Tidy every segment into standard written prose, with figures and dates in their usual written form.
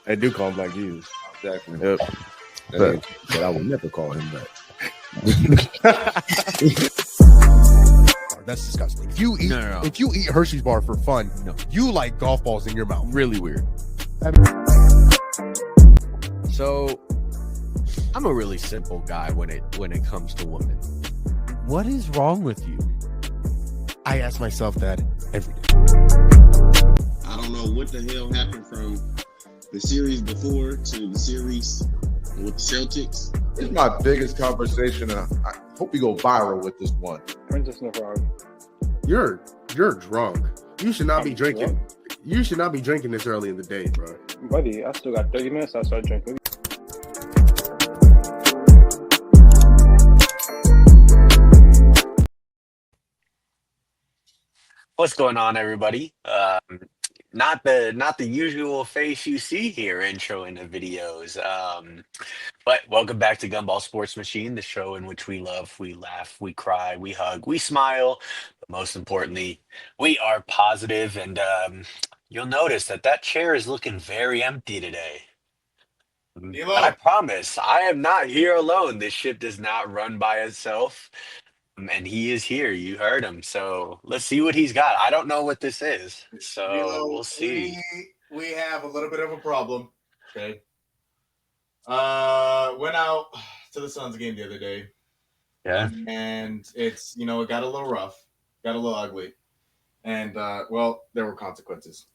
I do call him Black Jesus. Exactly. Yep. But I will never call him that. That's disgusting. If you eat, No. if you eat Hershey's bar for fun, you like golf balls in your mouth. Really weird. So, I'm a really simple guy when it comes to women. What is wrong with you? I ask myself that every day. I don't know what the hell happened from the series before to the series with the Celtics. It's my biggest conversation, and I hope we go viral with this one. Princess Navarro. You're drunk. You should not be drinking. You should not be drinking this early in the day, bro. Buddy, I still got 30 minutes. I start drinking. What's going on, everybody? Not the usual face you see here introing the videos. But welcome back to Gumball Sports Machine, the show in which we love, we laugh, we cry, we hug, we smile. But most importantly, we are positive, and you'll notice that chair is looking very empty today. But I promise, I am not here alone. This ship does not run by itself. And he is here. You heard him. So let's see what he's got. I don't know what this is. So we'll see. We have a little bit of a problem. Okay. Went out to the Suns game the other day. Yeah. And it's, it got a little rough, got a little ugly. And, well, there were consequences.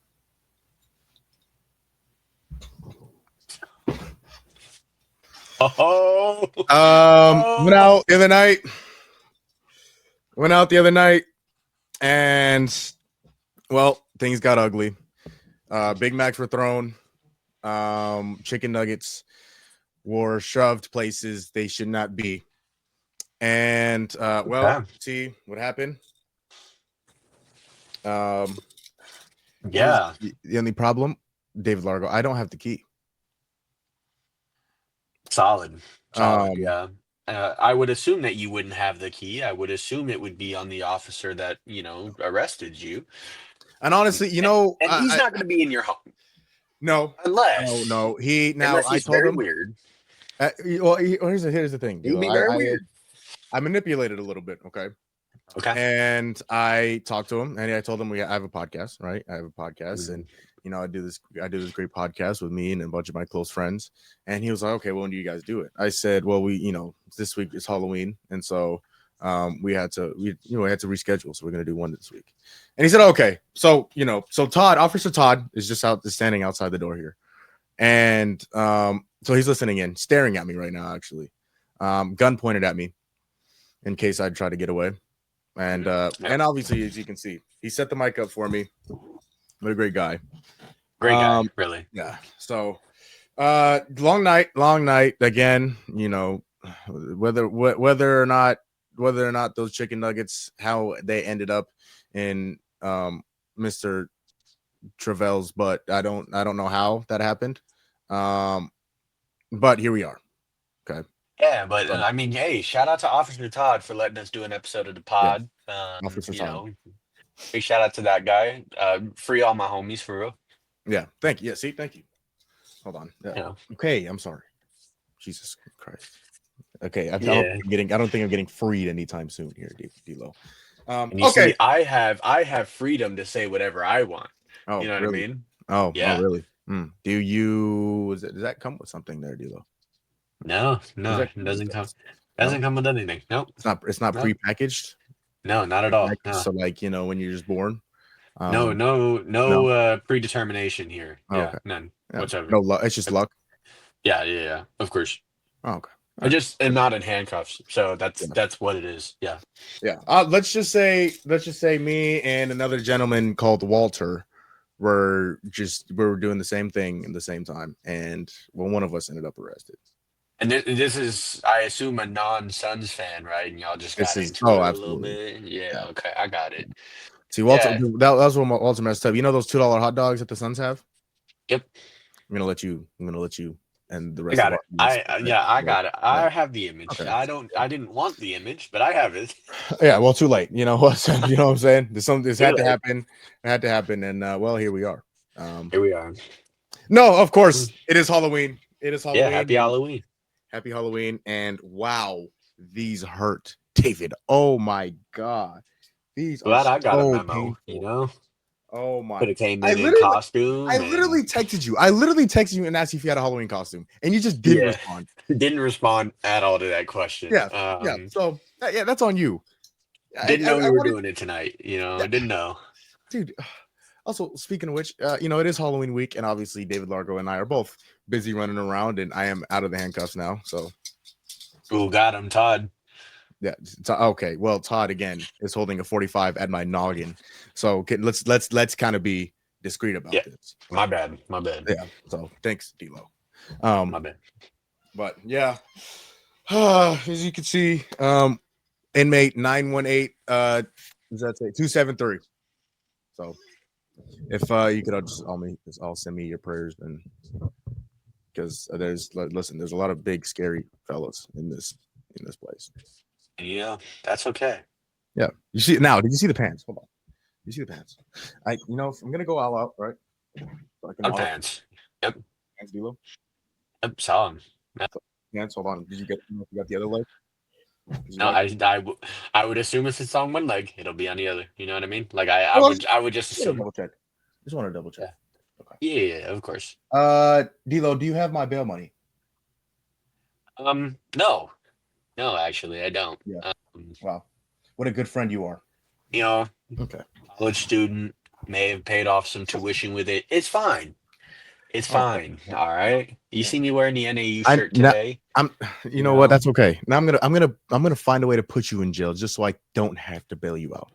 Oh. Went out the other night. And, well, things got ugly. Big Macs were thrown. Chicken nuggets were shoved places they should not be. And, see what happened. Yeah. The only problem, David Largo, I don't have the key. Solid. Yeah. I would assume that you wouldn't have the key. I would assume it would be on the officer that, arrested you. And honestly, And he's not going to be in your home. No. Unless. No. Unless he's very weird. Here's the thing. He'd be very weird. I manipulated a little bit, okay? Okay. And I talked to him, and I told him I have a podcast, right? I have a podcast, and I do this great podcast with me and a bunch of my close friends. And he was like, "Okay, well, when do you guys do it?" I said, "Well, this week is Halloween, and so we had to reschedule, so we're gonna do one this week." And he said, "Okay." So Officer Todd is standing outside the door here, and so he's listening in, staring at me right now, actually, gun pointed at me, in case I'd try to get away, and obviously, as you can see, he set the mic up for me. What a great guy. Great guy, really. Yeah. So, long night again. Whether or not those chicken nuggets, how they ended up in Mr. Travell's butt, I don't know how that happened. But here we are. Okay. Yeah, but I mean, hey, shout out to Officer Todd for letting us do an episode of the pod. Officer Todd. Big shout out to that guy. Free all my homies, for real. Yeah, thank you. Yeah, see, thank you. Hold on. Yeah. Okay, I'm sorry. Jesus Christ. Okay, I don't think I'm getting freed anytime soon here, D-Lo. See, I have freedom to say whatever I want. Oh, you know what I mean? Oh, yeah. Oh, really? Does that come with something there, D-Lo? No, it doesn't come. Doesn't come with anything. Nope. It's not prepackaged. No, not at all. No. So, when you're just born. No predetermination here. Oh, yeah, okay. None Yeah. whatsoever. No luck. It's just luck. Yeah. Of course. Oh, okay. I just am not in handcuffs, so that's what it is. Yeah. Yeah. Let's just say me and another gentleman called Walter were doing the same thing at the same time, and one of us ended up arrested. And this is, I assume, a non-Suns fan, right? And y'all just got into it a little bit. Yeah. Okay, I got it. See, Walter, that was when Walter messed up. You know those $2 hot dogs that the Suns have? Yep. I'm gonna let you, and the rest. I got it. I got it. I have the image. Okay. I didn't want the image, but I have it. Yeah. Well, too late. You know what? You know what I'm saying? This had to happen. It had to happen, and well, here we are. Here we are. No, of course it is Halloween. It is Halloween. Yeah, happy Halloween. Happy Halloween. And wow, these hurt, David. Oh my God. These Glad are I got a so memo. painful. You know, Oh my. could have came I in literally costume. texted you. I literally texted you and asked you if you had a Halloween costume, and you just didn't respond. Didn't respond at all to that question. Yeah. So yeah, that's on you. Didn't know we were wanted- doing it tonight. You know, Yeah. didn't know. Dude. Also, speaking of which, it is Halloween week, and obviously David Largo and I are both busy running around, and I am out of the handcuffs now. So, Ooh, got him, Todd. yeah, okay. Well, Todd again is holding a 45 at my noggin. So let's kind of be discreet about this. My bad. Yeah. So thanks, DLO. My bad. But yeah, as you can see, inmate 918. Does that say 273? So. If you could all send me your prayers, and because there's a lot of big scary fellas in this place. Yeah, that's okay. Yeah, you see now. Did you see the pants? Hold on. You see the pants? I'm gonna go all out, right? So I can Pants. Yep. Pants, D-Lo? Yep. Saw him. Pants. Hold on. Did you get the other leg? No, I would assume if it's on one leg, it'll be on the other. You know what I mean? Like I would just assume. Double check. Just want to double check. Okay. Yeah, of course. D-Lo, do you have my bail money? No, actually, I don't. Yeah. Wow, what a good friend you are. You know, Okay. college student may have paid off some tuition with it. It's fine. It's fine. Okay. All right. You see me wearing the NAU I'm shirt today? You know what? That's okay. Now I'm gonna find a way to put you in jail just so I don't have to bail you out.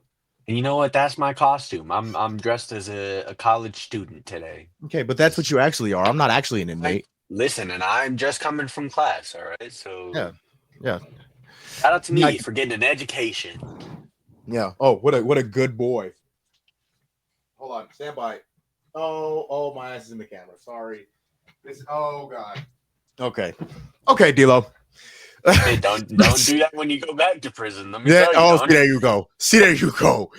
And you know what? That's my costume. I'm dressed as a college student today. Okay, but that's what you actually are. I'm not actually an inmate. Listen, and I'm just coming from class. All right. So Yeah. shout out to me for getting an education. Yeah. Oh, what a good boy. Hold on. Stand by. Oh, my ass is in the camera. Sorry. Oh God. Okay, D-Lo. Hey, don't do that when you go back to prison. Let me tell you. Oh, there you go. See, there you go.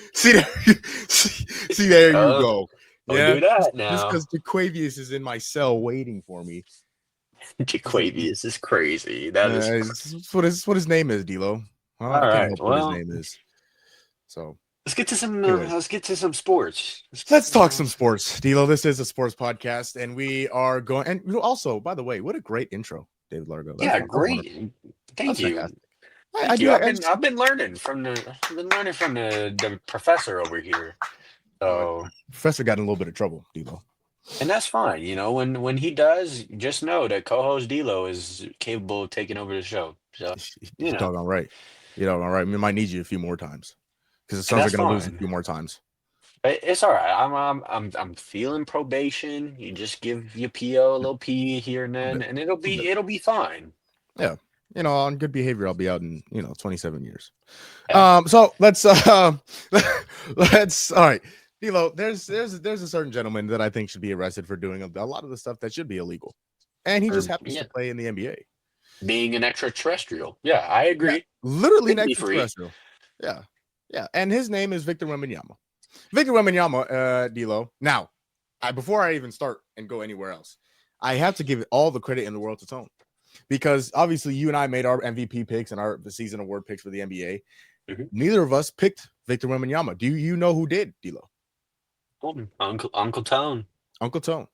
Don't do that now. Just because DeQuavius is in my cell waiting for me. DeQuavius is crazy. That is what his name is, D-Lo. All right. What his name is. So let's get to some sports. Let's talk some sports, D-Lo. This is a sports podcast, and we are going. And also, by the way, what a great intro, David Largo. Great. Thank you. I've been learning from the professor over here. So professor got in a little bit of trouble, D-Lo. And that's fine. You know, when he does, just know that co-host D-Lo is capable of taking over the show. So you're doggone right. You're doggone right. We might need you a few more times because it sounds like going to lose a few more times. It's all right. I'm feeling probation. You just give your PO a little P here and then, and it'll be fine. Yeah. On good behavior, I'll be out in 27 years. Yeah. So let's all right. D-Lo, there's a certain gentleman that I think should be arrested for doing a lot of the stuff that should be illegal, and he just happens to play in the NBA. Being an extraterrestrial, yeah, I agree. Yeah, literally an extraterrestrial. Yeah, and his name is Victor Wembanyama. Victor Wembanyama, D-Lo. Now, before I even start and go anywhere else, I have to give all the credit in the world to Tone, because obviously you and I made our MVP picks and the season award picks for the NBA. Mm-hmm. Neither of us picked Victor Wembanyama. Do you know who did, D-Lo? Uncle Tone. Uncle Tone.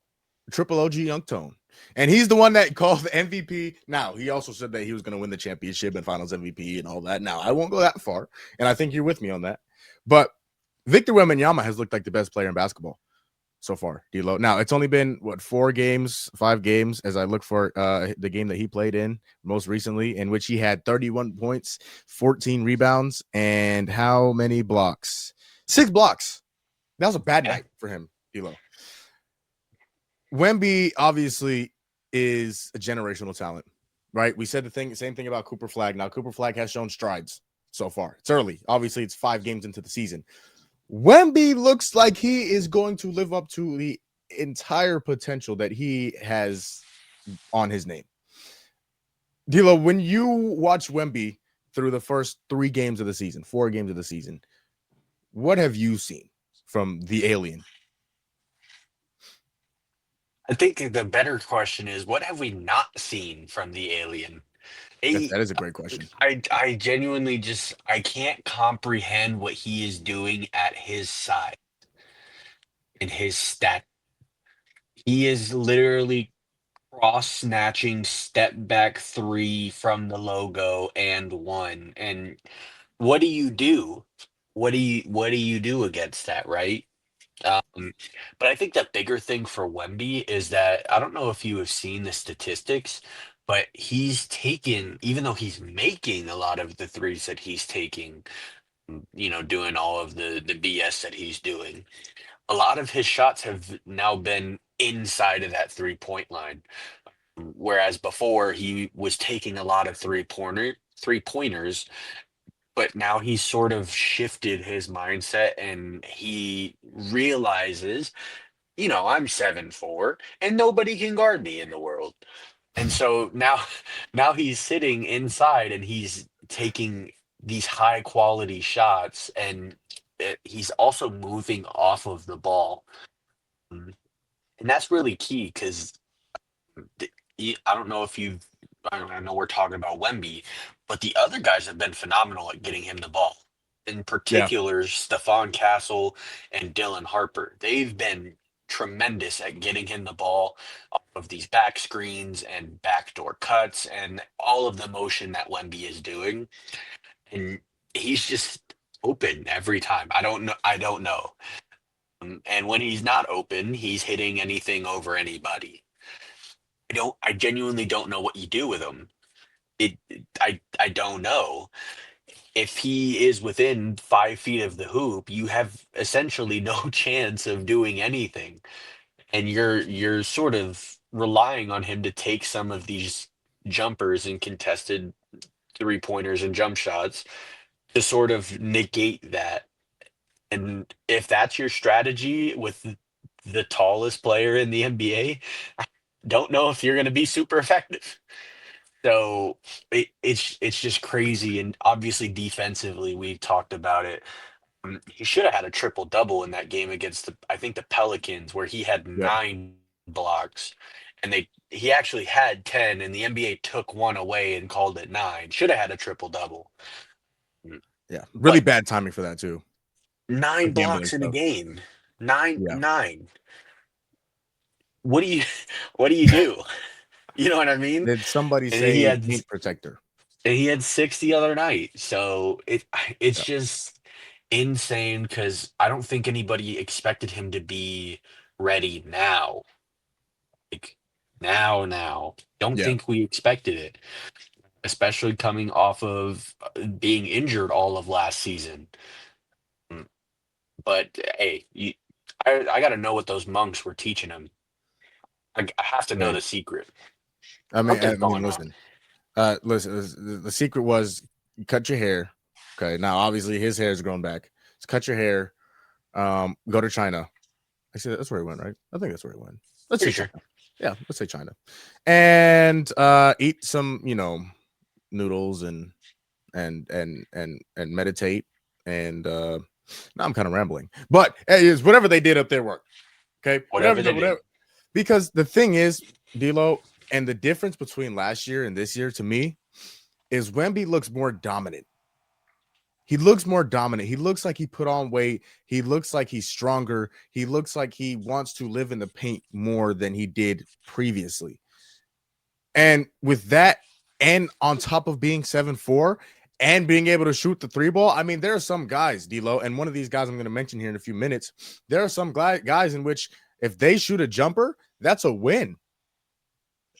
Triple OG Young Tone. And he's the one that called the MVP. Now, he also said that he was going to win the championship and finals MVP and all that. Now, I won't go that far, and I think you're with me on that. But Victor Wembanyama has looked like the best player in basketball so far, D-Lo. Now, it's only been, 5 games, as I look for the game that he played in most recently, in which he had 31 points, 14 rebounds, and how many blocks? 6 blocks. That was a bad night for him, D-Lo. Wemby obviously is a generational talent, right? We said the same thing about Cooper Flagg. Now, Cooper Flagg has shown strides so far. It's early. Obviously, it's 5 games into the season. Wemby looks like he is going to live up to the entire potential that he has on his name. D-Lo, when you watch Wemby through the first 4 games of the season, what have you seen from the alien? I think the better question is, what have we not seen from the alien? That is a great question. I genuinely just I can't comprehend what he is doing at his side in his stat. He is literally cross snatching step back three from the logo and one. And what do you do? What do you do against that, right? Um, but I think the bigger thing for Wemby is that I don't know if you have seen the statistics, but he's taken, even though he's making a lot of the threes that he's taking, doing all of the BS that he's doing, a lot of his shots have now been inside of that 3-point line. Whereas before he was taking a lot of three pointers, but now he's sort of shifted his mindset and he realizes, I'm 7'4" and nobody can guard me in the world. And so now now he's sitting inside and he's taking these high quality shots, and he's also moving off of the ball. Mm, And that's really key because I don't know if you've, I know we're talking about Wemby, but the other guys have been phenomenal at getting him the ball. In Yeah. particular, Stephon Castle and Dylan Harper. They've been tremendous at getting him the ball off of these back screens and backdoor cuts and all of the motion that Wemby is doing. And he's just open every time. I don't know. I don't know. And when he's not open, he's hitting anything over anybody. I genuinely don't know what you do with him. I don't know. If he is within 5 feet of the hoop, you have essentially no chance of doing anything. And you're sort of relying on him to take some of these jumpers and contested 3-pointers and jump shots to sort of negate that. And if that's your strategy with the tallest player in the NBA, I don't know if you're going to be super effective. So it's just crazy, and obviously defensively, we've talked about it. He should have had a triple double in that game against I think the Pelicans, where he had Yep. 9 blocks, and he actually had 10, and the NBA took one away and called it 9. Should have had a triple double. Yeah. Really But bad timing for that too. For 9 gambling blocks in a stuff. game, nine Yeah. nine. What do you what do you do? You know what I mean? Did somebody And he say had paint protector? and he had 6 the other night. So it's Yeah. just insane because I don't think anybody expected him to be ready now. Like now. Don't Yeah. think we expected it, especially coming off of being injured all of last season. Mm, But hey, I got to know what those monks were teaching him. I have to know Right. the secret. I mean, Something's going on. listen. The secret was cut your hair. Okay. Now, obviously, his hair is grown back. So cut your hair. Go to China. Actually, that's where he went, right? I think that's where he went. Let's say Pretty sure. China. Yeah, let's say China. And eat some, noodles and meditate. And now I'm kind of rambling, but it's whatever they did up there worked. Okay, Whatever they did. Because the thing is, D'Lo, and the difference between last year and this year to me is Wemby looks more dominant. He looks more dominant. He looks like he put on weight. He looks like he's stronger. He looks like he wants to live in the paint more than he did previously. And with that, and on top of being 7'4" and being able to shoot the 3 ball, I mean, there are some guys, D'Lo, and one of these guys I'm going to mention here in a few minutes. There are some guys in which if they shoot a jumper, that's a win.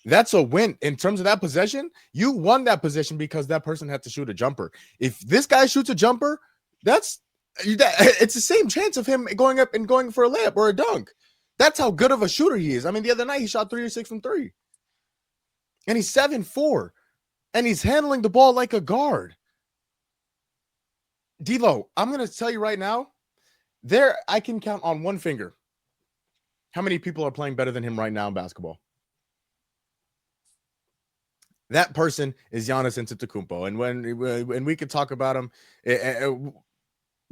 That's a win in terms of that possession. You won that possession because that person had to shoot a jumper. If this guy shoots a jumper, it's the same chance of him going up and going for a layup or a dunk. That's how good of a shooter he is. I mean, the other night he shot 3 or 6 from 3, and he's 7'4", and he's handling the ball like a guard. D'Lo, I'm gonna tell you right now, I can count on one finger how many people are playing better than him right now in basketball. That person is Giannis Antetokounmpo, and when we could talk about him,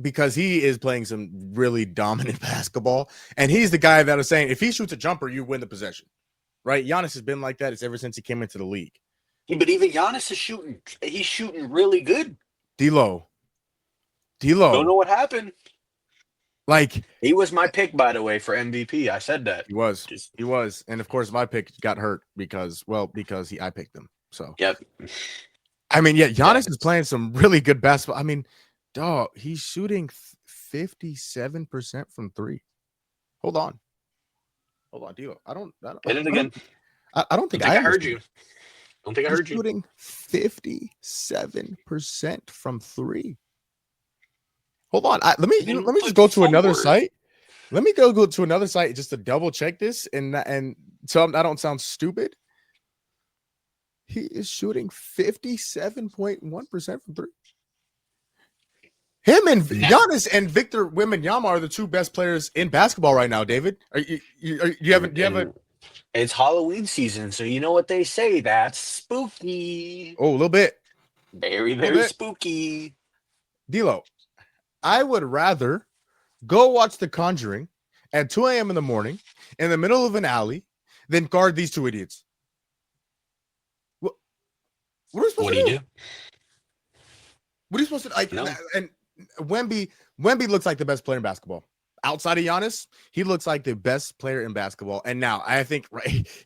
because he is playing some really dominant basketball, and he's the guy that is saying if he shoots a jumper, you win the possession, right? Giannis has been like that. It's ever since he came into the league. Yeah, but even Giannis is shooting. He's shooting really good. D'Lo, Don't know what happened. like He was my pick, by the way, for MVP. I said that. he was, and of course my pick got hurt because I picked him. So Yep. I mean, yeah, Giannis is playing some really good basketball. I mean, dog, he's shooting 57% from three. Hold on, D'Lo. I don't. Hit it again. I don't think I heard you. Don't think I heard you. Shooting 57% from three. Hold on. Let me just go to another site. Let me go to another site just to double check this and so I don't sound stupid. He is shooting 57.1% from three. Him and Giannis and Victor Wembanyama are the two best players in basketball right now. David, do you have a? It's Halloween season, so you know what they say. That's spooky. Oh, a little bit. Very, very spooky. D'Lo, I would rather go watch The Conjuring at 2 a.m. in the morning in the middle of an alley than guard these two idiots. What are we supposed to do? What are you supposed to like? No. And Wemby looks like the best player in basketball. Outside of Giannis, he looks like the best player in basketball. And now I think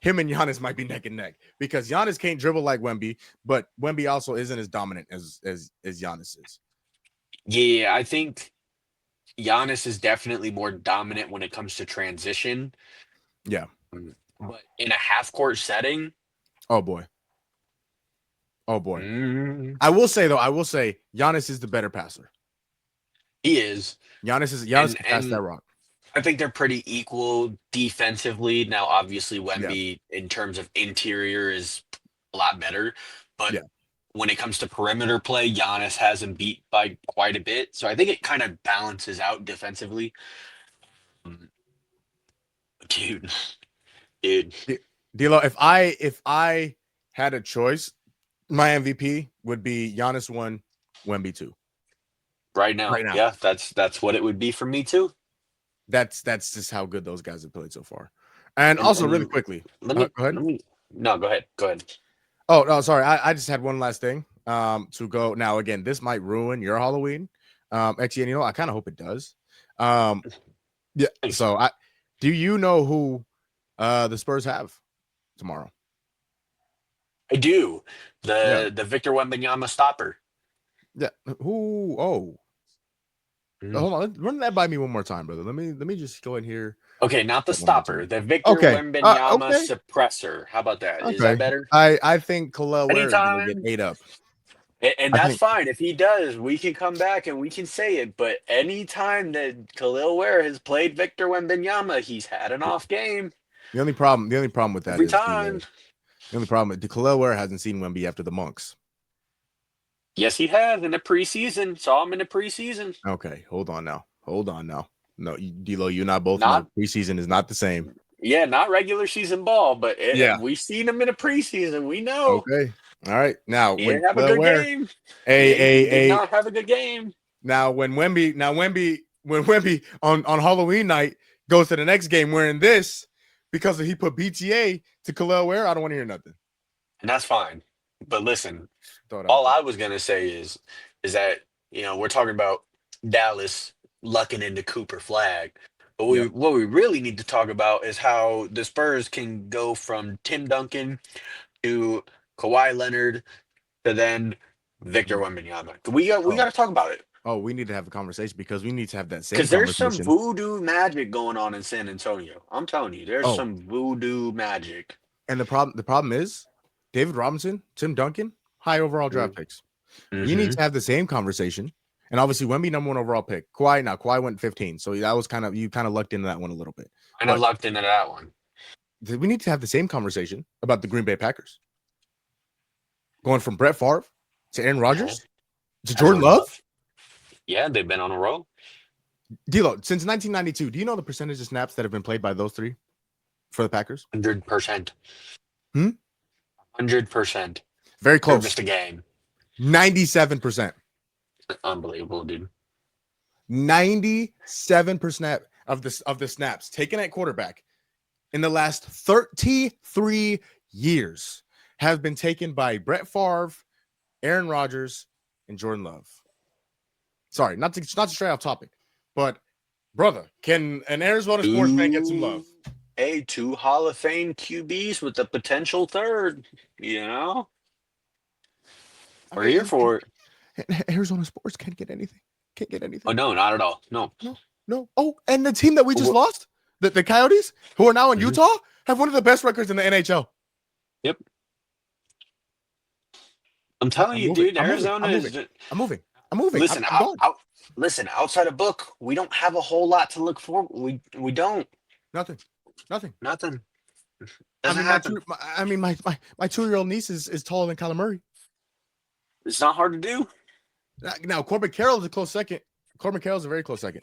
him and Giannis might be neck and neck because Giannis can't dribble like Wemby, but Wemby also isn't as dominant as Giannis is. Yeah, I think Giannis is definitely more dominant when it comes to transition. Yeah. But in a half-court setting. Oh, boy. I will say Giannis is the better passer. He is. Giannis can pass that rock. I think they're pretty equal defensively. Now, obviously, Wemby, in terms of interior, is a lot better. But when it comes to perimeter play, Giannis has him beat by quite a bit. So I think it kind of balances out defensively. Dude. D'Lo, if I had a choice, my MVP would be Giannis 1, Wemby 2. Right now. Yeah, that's what it would be for me too. That's just how good those guys have played so far. And also, really quickly, go ahead. Go ahead. Oh no, sorry. I just had one last thing to go. Now, again, this might ruin your Halloween. Actually, I kind of hope it does. Yeah. So, do you know who the Spurs have tomorrow? I do. The Victor Wembanyama stopper. Yeah. Who? Oh. Hold on. Run that by me one more time, brother. Let me just go in here. Okay, not the stopper. The Victor Wembanyama suppressor. How about that? Is that better? I think Khalil Ware is going to get ate up. And that's fine. If he does, we can come back and we can say it. But anytime that Khalil Ware has played Victor Wembanyama, he's had an off game. The only problem with that every time. The only problem is Khalil Ware hasn't seen Wemby after the Monks. Yes, he has in the preseason. Saw him in the preseason. Okay, hold on now. No, D'Lo, you and I both know preseason is not the same. Yeah, not regular season ball, but we've seen him in the preseason. We know. Okay, all right. Now, he didn't have a good game. He did not have a good game. Now, when Wemby on Halloween night goes to the next game wearing this because he put BTA to Khalil Ware, I don't want to hear nothing. And that's fine. But listen, all I was gonna say is that we're talking about Dallas lucking into Cooper Flag, but what we really need to talk about is how the Spurs can go from Tim Duncan to Kawhi Leonard to then Victor Wembanyama. We got to talk about it. Oh, we need to have a conversation because we need to have that same. Because there's some voodoo magic going on in San Antonio. I'm telling you, there's some voodoo magic. And the problem is, David Robinson, Tim Duncan, high overall draft picks. Mm-hmm. You need to have the same conversation. And obviously, Wemby, number 1 overall pick. Kawhi went 15. So that was you kind of lucked into that one a little bit. I lucked into that one. We need to have the same conversation about the Green Bay Packers. Going from Brett Favre to Aaron Rodgers to Jordan Love. Yeah, they've been on a roll. D'Lo, since 1992, do you know the percentage of snaps that have been played by those three for the Packers? 100%. 100%. Very close. Missed a game. 97%. Unbelievable, dude. 97% of the snaps taken at quarterback in the last 33 years have been taken by Brett Favre, Aaron Rodgers, and Jordan Love. Sorry, not to stray off topic, but brother, can an Arizona sports fan get some love? Hey, 2 Hall of Fame QBs with a potential third. You know, we're here for it. Arizona sports can't get anything. Can't get anything. Oh no, not at all. No. No. Oh, and the team that we just lost, the Coyotes, who are now in Utah, have one of the best records in the NHL. Yep. I'm telling you, dude, Arizona is. I'm moving. Listen, listen. Outside of Book, we don't have a whole lot to look for. We don't. Nothing. Doesn't I happen. mean, my 2-year-old niece is taller than Kyler Murray. It's not hard to do. Now, Corbin Carroll is a close second. Corbin Carroll is a very close second.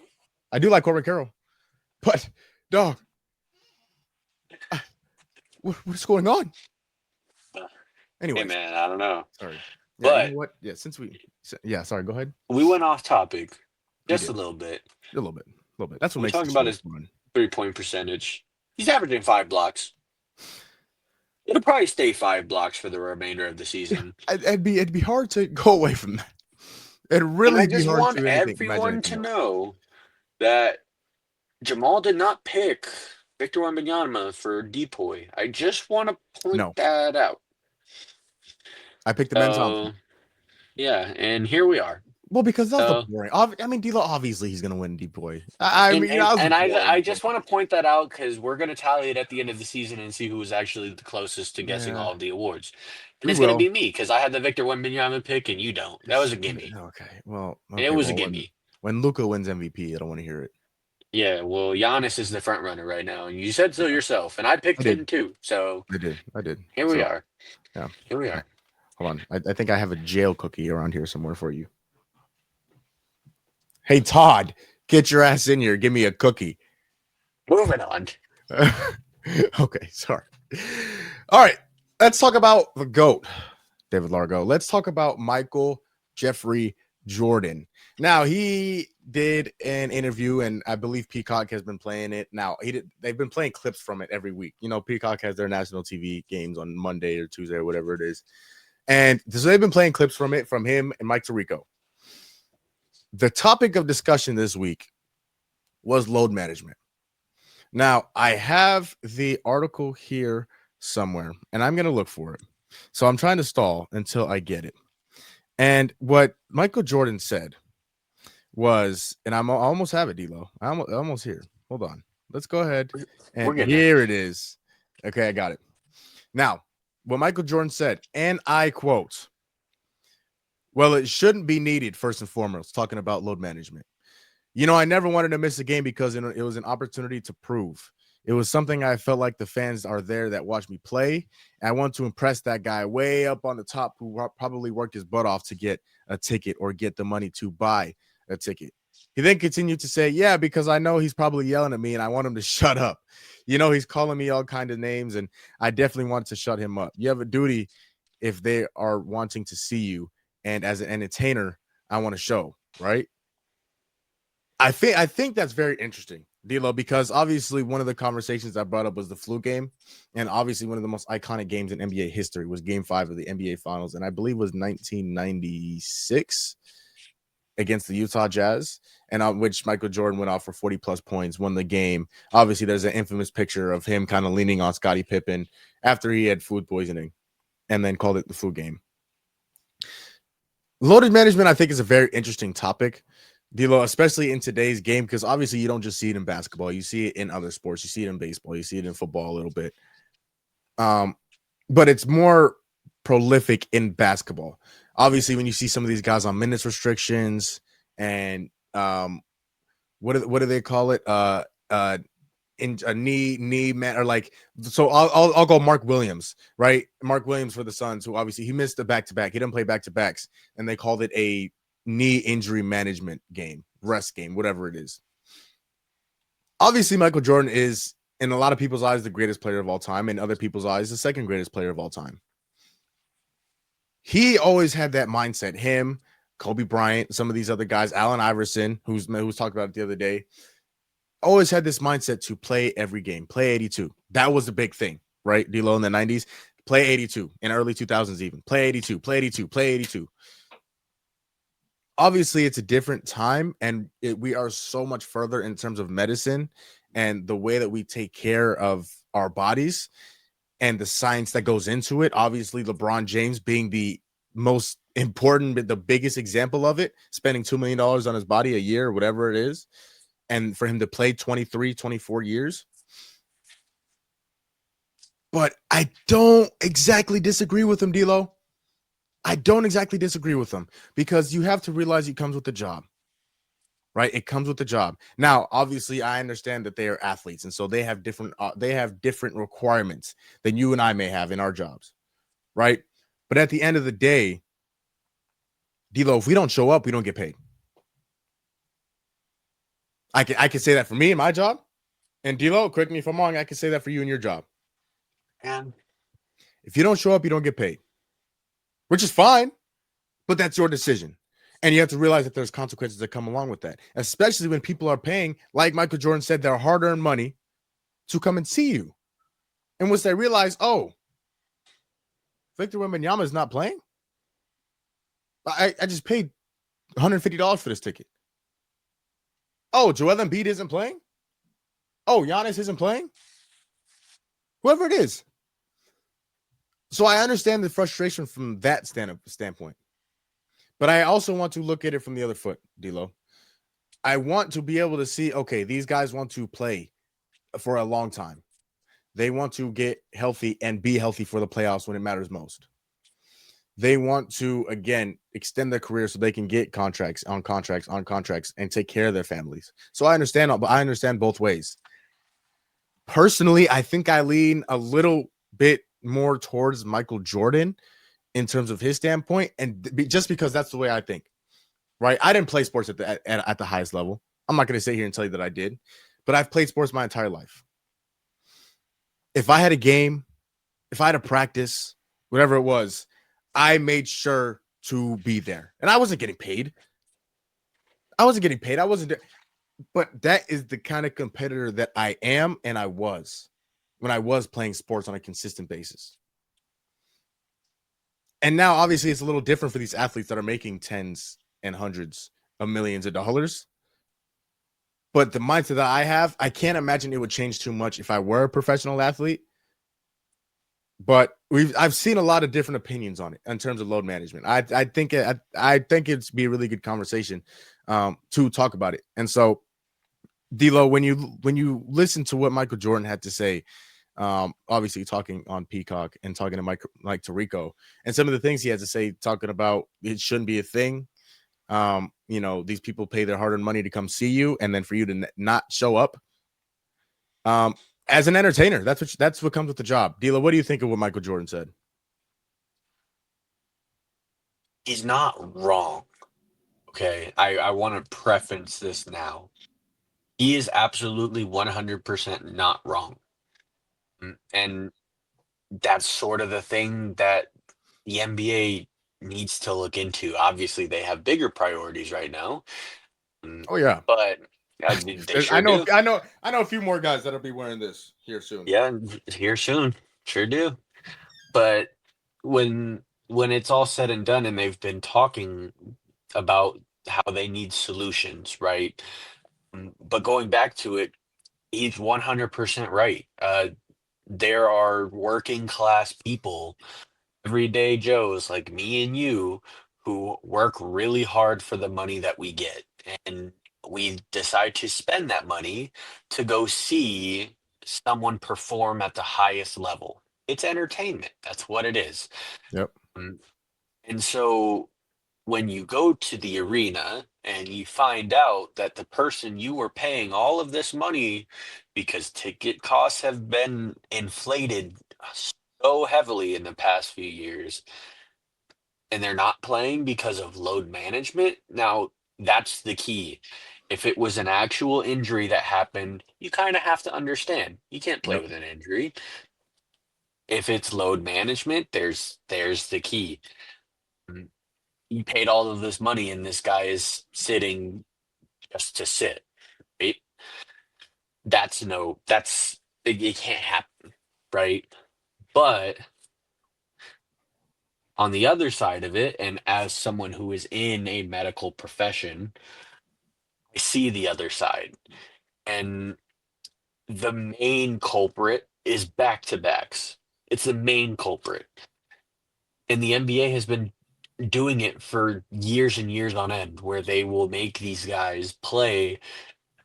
I do like Corbin Carroll, but dog, what's going on? Anyway, Hey man, I don't know. Sorry, but you know what? Yeah, sorry. Go ahead. We went off topic just a little bit. A little bit. That's what we makes talking about his 3-point percentage. He's averaging 5 blocks. It'll probably stay 5 blocks for the remainder of the season. It'd be hard to go away from that. It really. I just want everyone to know that Jamal did not pick Victor Wembanyama for depoy. I just want to point that out. I picked the men's option. Yeah, and here we are. Well, because that's the boring. I mean, DLO, obviously he's going to win depoy. I just want to point that out because we're going to tally it at the end of the season and see who was actually the closest to guessing all of the awards. And it's going to be me because I had the Victor Wembanyama pick and you don't. That was a gimme. Okay, it was a gimme. When Luka wins MVP, I don't want to hear it. Yeah, well, Giannis is the front runner right now, and you said so yourself, and I picked him too. So I did. Here we are. Yeah, here we are. Hold on, I think I have a jail cookie around here somewhere for you. Hey Todd, get your ass in here. Give me a cookie. Moving on. Okay, sorry. All right, let's talk about the GOAT, David Largo. Let's talk about Michael Jeffrey Jordan. Now, he did an interview, and I believe Peacock has been playing it. Now, they've been playing clips from it every week. You know, Peacock has their national TV games on Monday or Tuesday or whatever it is. And so they've been playing clips from it, from him and Mike Tirico. The topic of discussion this week was load management. Now, I have the article here somewhere, and I'm going to look for it. So I'm trying to stall until I get it. And what Michael Jordan said was, and I almost have it, D-Lo. I'm almost here. Hold on. Let's go ahead. And here it is. Okay, I got it. Now, what Michael Jordan said, and I quote, "Well, it shouldn't be needed, first and foremost," talking about load management. "You know, I never wanted to miss a game because it was an opportunity to prove. It was something I felt like the fans are there that watch me play. And I want to impress that guy way up on the top who probably worked his butt off to get a ticket or get the money to buy a ticket." He then continued to say, "Yeah, because I know he's probably yelling at me and I want him to shut up. You know, he's calling me all kinds of names and I definitely want to shut him up. You have a duty if they are wanting to see you. And as an entertainer, I want to show," right? I think that's very interesting, D-Lo, because obviously one of the conversations I brought up was the flu game. And obviously one of the most iconic games in NBA history was Game 5 of the NBA Finals. And I believe it was 1996 against the Utah Jazz, and on which Michael Jordan went off for 40-plus points, won the game. Obviously, there's an infamous picture of him kind of leaning on Scottie Pippen after he had food poisoning and then called it the flu game. Loaded management, I think, is a very interesting topic, D-Lo, especially in today's game, because obviously you don't just see it in basketball. You see it in other sports. You see it in baseball. You see it in football a little bit. But it's more prolific in basketball. Obviously, when you see some of these guys on minutes restrictions and what do they call it? In a knee man, or like, so I'll go Mark Williams, right? Mark Williams for the Suns, who obviously he missed the back-to-back. He didn't play back-to-backs, and they called it a knee injury management game, rest game, whatever it is. Obviously, Michael Jordan is, in a lot of people's eyes, the greatest player of all time, in other people's eyes, the second greatest player of all time. He always had that mindset. Him, Kobe Bryant, some of these other guys, Allen Iverson, who's talked about it the other day, always had this mindset to play every game, play 82. That was the big thing, right? DLO in the 90s, play 82, in early 2000s even. Play 82, play 82, play 82. Obviously, it's a different time, and we are so much further in terms of medicine and the way that we take care of our bodies and the science that goes into it. Obviously, LeBron James being the most important, but the biggest example of it, spending $2 million on his body a year, or whatever it is, and for him to play 23, 24 years. But I don't exactly disagree with him, D-Lo. I don't exactly disagree with him, because you have to realize it comes with the job, right? It comes with the job. Now, obviously, I understand that they are athletes, and so they have different requirements than you and I may have in our jobs, right? But at the end of the day, D-Lo, if we don't show up, we don't get paid. I can say that for me in my job, and D-Lo, correct me if I'm wrong, I can say that for you in your job. And If you don't show up, you don't get paid, which is fine, but that's your decision. And you have to realize that there's consequences that come along with that, especially when people are paying, like Michael Jordan said, their hard-earned money to come and see you. And once they realize, oh, Victor Wembanyama is not playing, I just paid $150 for this ticket. Oh, Joel Embiid isn't playing? Oh, Giannis isn't playing? Whoever it is. So I understand the frustration from that standpoint. But I also want to look at it from the other foot, D-Lo. I want to be able to see, okay, these guys want to play for a long time. They want to get healthy and be healthy for the playoffs when it matters most. They want to, again, extend their career so they can get contracts on contracts and take care of their families. So I understand both ways. Personally, I think I lean a little bit more towards Michael Jordan in terms of his standpoint, and just because that's the way I think, right? I didn't play sports at the highest level. I'm not going to sit here and tell you that I did, but I've played sports my entire life. If I had a game, if I had a practice, whatever it was, I made sure to be there. And I wasn't getting paid. I wasn't there. But that is the kind of competitor that I am and I was when I was playing sports on a consistent basis. And now, obviously, it's a little different for these athletes that are making tens and hundreds of millions of dollars. But the mindset that I have, I can't imagine it would change too much if I were a professional athlete. But I've seen a lot of different opinions on it in terms of load management. I think it's be a really good conversation to talk about it. And so, D-Lo, when you listen to what Michael Jordan had to say, obviously talking on Peacock and talking to Mike Tirico, and some of the things he had to say, talking about it shouldn't be a thing. These people pay their hard-earned money to come see you, and then for you to not show up. As an entertainer, that's what comes with the job. D-Lo, what do you think of what Michael Jordan said? he's not wrong. Okay, I want to preface this now. He is absolutely 100% not wrong. And that's sort of the thing that the NBA needs to look into. Obviously, they have bigger priorities right now. Oh yeah, But they sure I know do. a few more guys that'll be wearing this here soon. Yeah, here soon. Sure do. But when it's all said and done and they've been talking about how they need solutions, right? But going back to it, he's 100% right. There are working class people, everyday Joes like me and you, who work really hard for the money that we get. And we decide to spend that money to go see someone perform at the highest level. It's entertainment. That's what it is. Yep. And so when you go to the arena and you find out that the person you were paying all of this money because ticket costs have been inflated so heavily in the past few years and they're not playing because of load management, now that's the key. If it was an actual injury that happened, you kind of have to understand. You can't play Yep. with an injury. If it's load management, there's the key. you paid all of this money and this guy is sitting just to sit, right? It can't happen, right? But on the other side of it, and as someone who is in a medical profession, I see the other side. And the main culprit is back to backs. It's the main culprit. And the NBA has been doing it for years and years on end, where they will make these guys play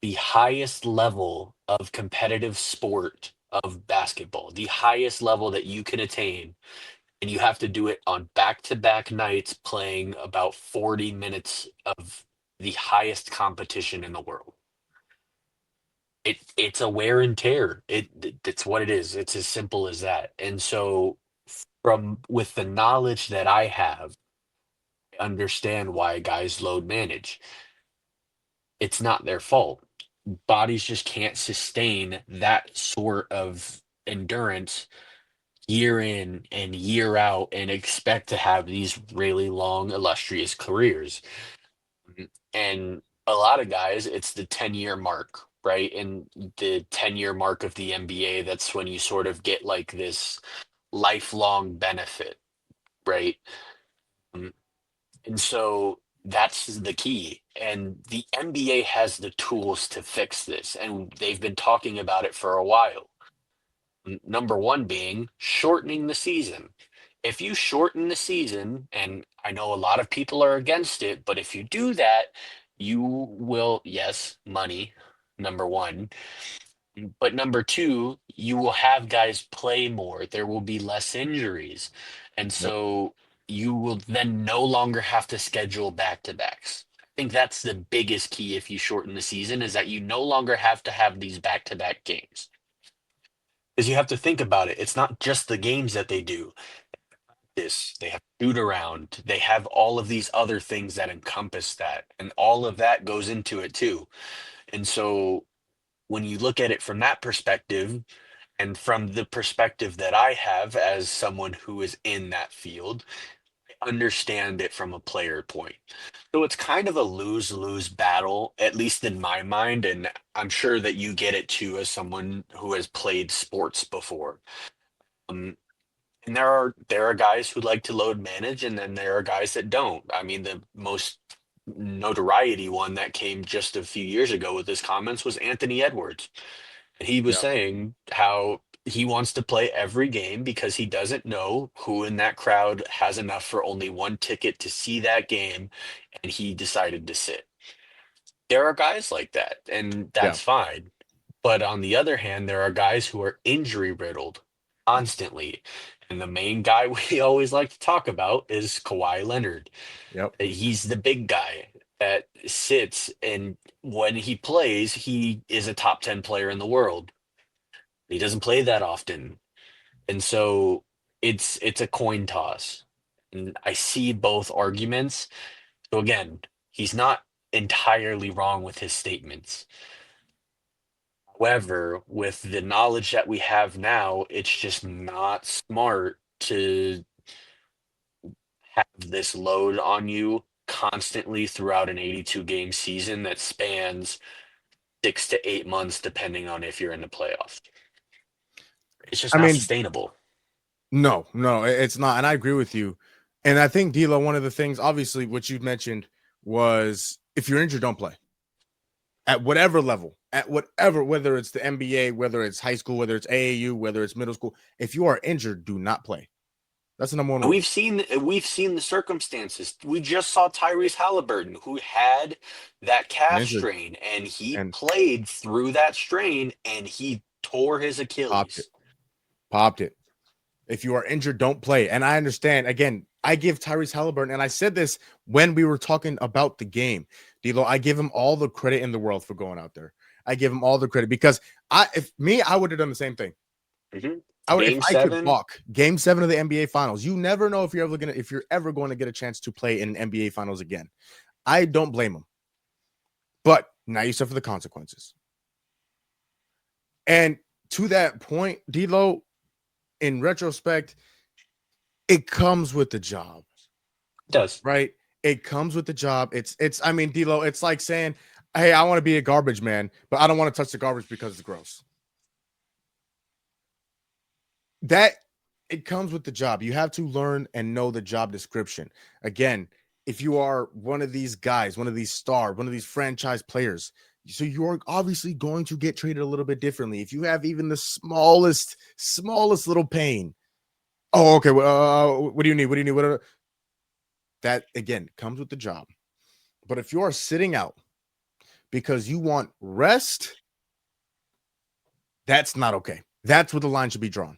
the highest level of competitive sport of basketball, the highest level that you can attain. And you have to do it on back to back nights, playing about 40 minutes of the highest competition in the world. It's a wear and tear. It's what it is. It's as simple as that. And so from with the knowledge that I have, I understand why guys load manage. It's not their fault. Bodies just can't sustain that sort of endurance year in and year out and expect to have these really long, illustrious careers. And a lot of guys, it's the 10-year mark, right? And the 10-year mark of the NBA, that's when you sort of get like this lifelong benefit, right? Um, And so that's the key. And the NBA has the tools to fix this. And they've been talking about it for a while. Number one being shortening the season. If you shorten the season, and I know a lot of people are against it, but if you do that, you will, yes, money, number one. But number two, you will have guys play more. There will be less injuries. And Yep. so you will then no longer have to schedule back to backs. I think that's the biggest key if you shorten the season, is that you no longer have to have these back to back games. Because you have to think about it. It's not just the games that they do. They have shoot around, they have all of these other things that encompass that. And all of that goes into it too. And so when you look at it from that perspective, and from the perspective that I have as someone who is in that field, I understand it from a player point. So it's kind of a lose-lose battle, at least in my mind, and I'm sure that you get it too as someone who has played sports before. Um, and there are guys who like to load manage, and then there are guys that don't. I mean, the most notoriety one that came just a few years ago with his comments was Anthony Edwards. And he was Yeah. saying how he wants to play every game because he doesn't know who in that crowd has enough for only one ticket to see that game, and he decided to sit. There are guys like that, and Yeah. that's fine. But on the other hand, there are guys who are injury riddled constantly. And the main guy we always like to talk about is Kawhi Leonard. Yep. He's the big guy that sits, and when he plays, he is a top 10 player in the world. He doesn't play that often. And so it's a coin toss. And I see both arguments. So again, he's not entirely wrong with his statements. However, with the knowledge that we have now, it's just not smart to have this load on you constantly throughout an 82 game season that spans 6 to 8 months, depending on if you're in the playoffs. It's just I not mean, sustainable. no, it's not. And I agree with you. And I think, D'Lo, one of the things, obviously, what you mentioned was if you're injured, don't play. At whatever level, whether it's the NBA, whether it's high school, whether it's AAU, whether it's middle school, if you are injured, do not play. That's the number one rule. We've seen the circumstances. We just saw Tyrese Halliburton, who had that calf Injured. strain, and he And played through that strain, and he tore his Achilles. Popped it. If you are injured, don't play. And I understand. Again, I give Tyrese Halliburton, and I said this when we were talking about the game, D'Lo, I give him all the credit in the world for going out there. I give him all the credit because I would have done the same thing. Mhm. If I could walk Game 7 of the NBA Finals, you never know if you're ever going to get a chance to play in an NBA Finals again. I don't blame him, but now you suffer the consequences. And to that point, D'Lo, in retrospect, it comes with the job. It does. Right? It comes with the job. I mean, D'Lo, it's like saying, hey, I want to be a garbage man, but I don't want to touch the garbage because it's gross. That it comes with the job. You have to learn and know the job description. Again, if you are one of these guys, one of these stars, one of these franchise players, so you're obviously going to get treated a little bit differently. If you have even the smallest little pain, oh, okay. What do you need? What do you need? That again comes with the job. But if you are sitting out because you want rest, that's not okay. That's where the line should be drawn.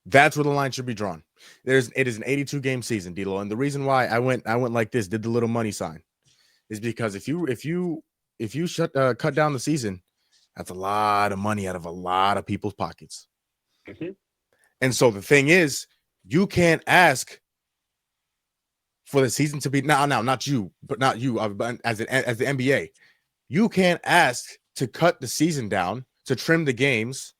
That's where the line should be drawn. It is an 82 game season, D'Lo, and the reason why I went like this, did the little money sign, is because if you cut down the season, that's a lot of money out of a lot of people's pockets. Mm-hmm. And so the thing is, you can't ask for the season to be not you, but as the NBA, you can't ask to cut the season down, to trim the games,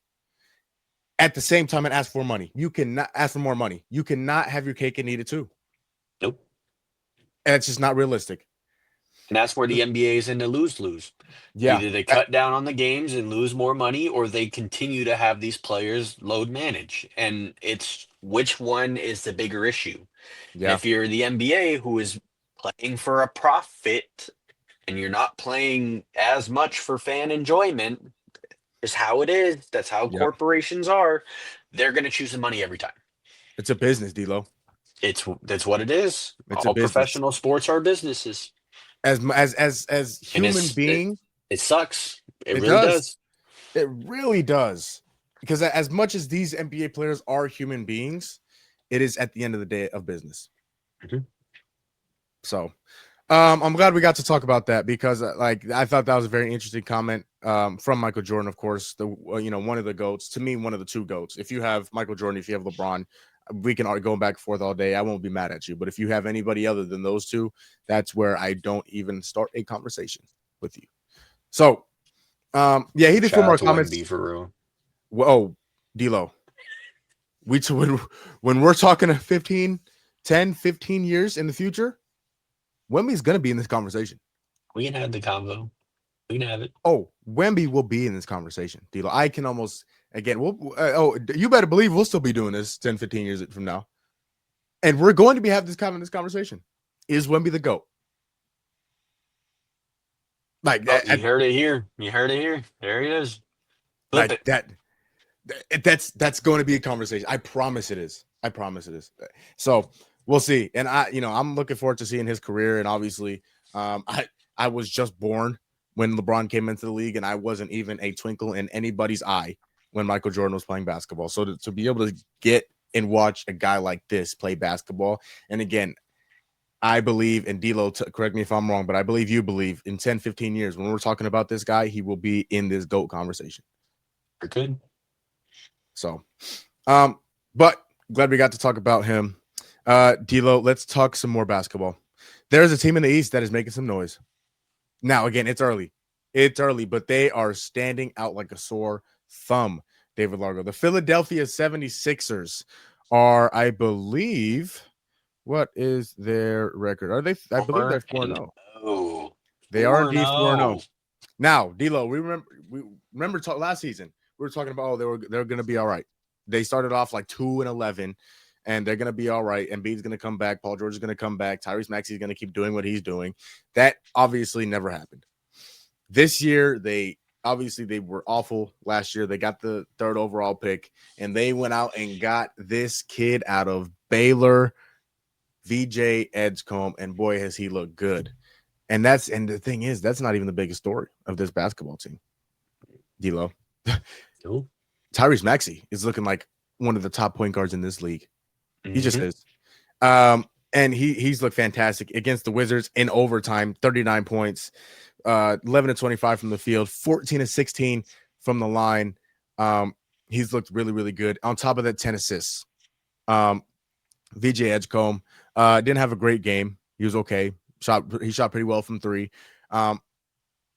at the same time and ask for money. You cannot ask for more money. You cannot have your cake and eat it too. Nope. And it's just not realistic. And that's where the NBA is in the lose-lose. Yeah. Either they cut down on the games and lose more money, or they continue to have these players load manage. And it's which one is the bigger issue. Yeah. If you're the NBA, who is playing for a profit, and you're not playing as much for fan enjoyment, is how it is. That's how corporations are. They're going to choose the money every time. It's a business, D'Lo. That's what it is. It's All a business. professional sports are businesses. As human being, it sucks. It really does. does. It really does. Because as much as these NBA players are human beings, it is at the end of the day of business. Mm-hmm. So I'm glad we got to talk about that, because I thought that was a very interesting comment from Michael Jordan, of course, one of the GOATs, to me, one of the two GOATs. If you have Michael Jordan, if you have LeBron, we can go back and forth all day. I won't be mad at you. But if you have anybody other than those two, that's where I don't even start a conversation with you. So, he did 4 more comments. Wemby for real. Whoa, D'Lo. When we're talking 10, 15 years in the future, Wemby's going to be in this conversation. We can have the convo. We can have it. Oh, Wemby will be in this conversation, D'Lo. I can almost, again, you better believe we'll still be doing this 10, 15 years from now. And we're going to be having this conversation. Is Wemby the GOAT? You heard it here. You heard it here. There he is. Flip it. That's going to be a conversation. I promise it is. So we'll see. And I'm looking forward to seeing his career. And obviously, I was just born when LeBron came into the league, and I wasn't even a twinkle in anybody's eye when Michael Jordan was playing basketball. So to be able to get and watch a guy like this play basketball, and again, I believe, and D'Lo, correct me if I'm wrong, but I believe you believe in 10, 15 years, when we're talking about this guy, he will be in this GOAT conversation. We're good. So, but glad we got to talk about him. D'Lo, let's talk some more basketball. There's a team in the East that is making some noise. Now, again, it's early, but they are standing out like a sore thumb, David Largo. The Philadelphia 76ers are, I believe, what is their record? Are they? I believe they're 4-0. Oh, they are indeed 4-0. Now, D'Lo, we remember last season we were talking about they're going to be all right. They started off like 2-11, and they're going to be all right. Embiid's going to come back. Paul George is going to come back. Tyrese Maxey's going to keep doing what he's doing. That obviously never happened. This year, they were awful last year. They got the 3rd overall pick, and they went out and got this kid out of Baylor, VJ Edgecombe, and boy, has he looked good. And the thing is, that's not even the biggest story of this basketball team. D'Lo. Cool. Tyrese Maxey is looking like one of the top point guards in this league. Mm-hmm. He just is. And he's looked fantastic against the Wizards in overtime, 39 points, 11-25 from the field, 14-16 from the line. He's looked really, really good. On top of that, 10 assists. VJ Edgecombe didn't have a great game. He was okay. He shot pretty well from 3.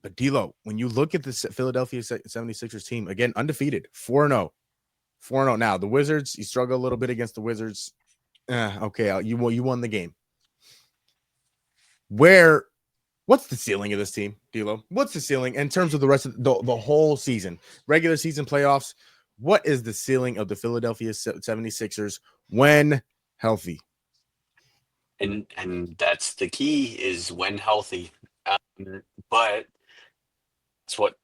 But D'Lo, when you look at the Philadelphia 76ers team, again, undefeated, 4-0. 4-0. Now, the Wizards, you struggle a little bit against the Wizards. Okay, you won the game. What's the ceiling of this team, D'Lo? What's the ceiling in terms of the rest of the whole season, regular season, playoffs? What is the ceiling of the Philadelphia 76ers when healthy? And that's the key, is when healthy. But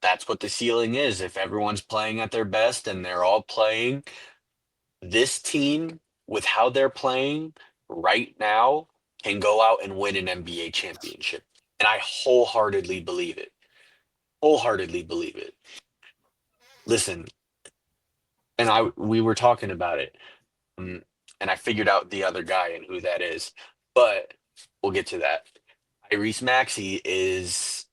that's what the ceiling is. If everyone's playing at their best and they're all playing, this team, with how they're playing right now, can go out and win an NBA championship. And I wholeheartedly believe it. Wholeheartedly believe it. Listen, and we were talking about it, and I figured out the other guy and who that is, but we'll get to that. Tyrese Maxey is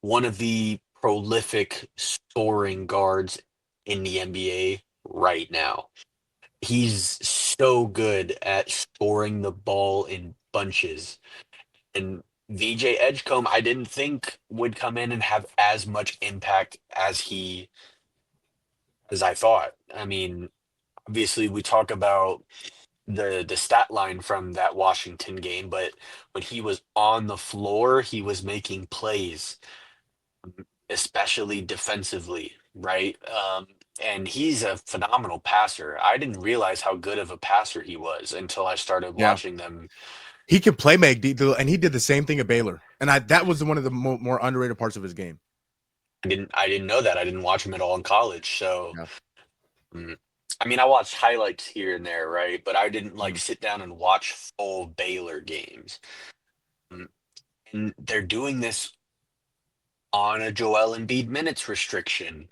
one of the prolific scoring guards in the NBA right now. He's so good at scoring the ball in bunches. And VJ Edgecombe, I didn't think would come in and have as much impact as I thought. I mean, obviously we talk about the stat line from that Washington game, but when he was on the floor, he was making plays, especially defensively, right? And he's a phenomenal passer. I didn't realize how good of a passer he was until I started watching them. He can play make, and he did the same thing at Baylor. And that was one of the more underrated parts of his game. I didn't know that. I didn't watch him at all in college. So, I mean, I watched highlights here and there, right? But I didn't sit down and watch full Baylor games. And they're doing this on a Joel Embiid minutes restriction,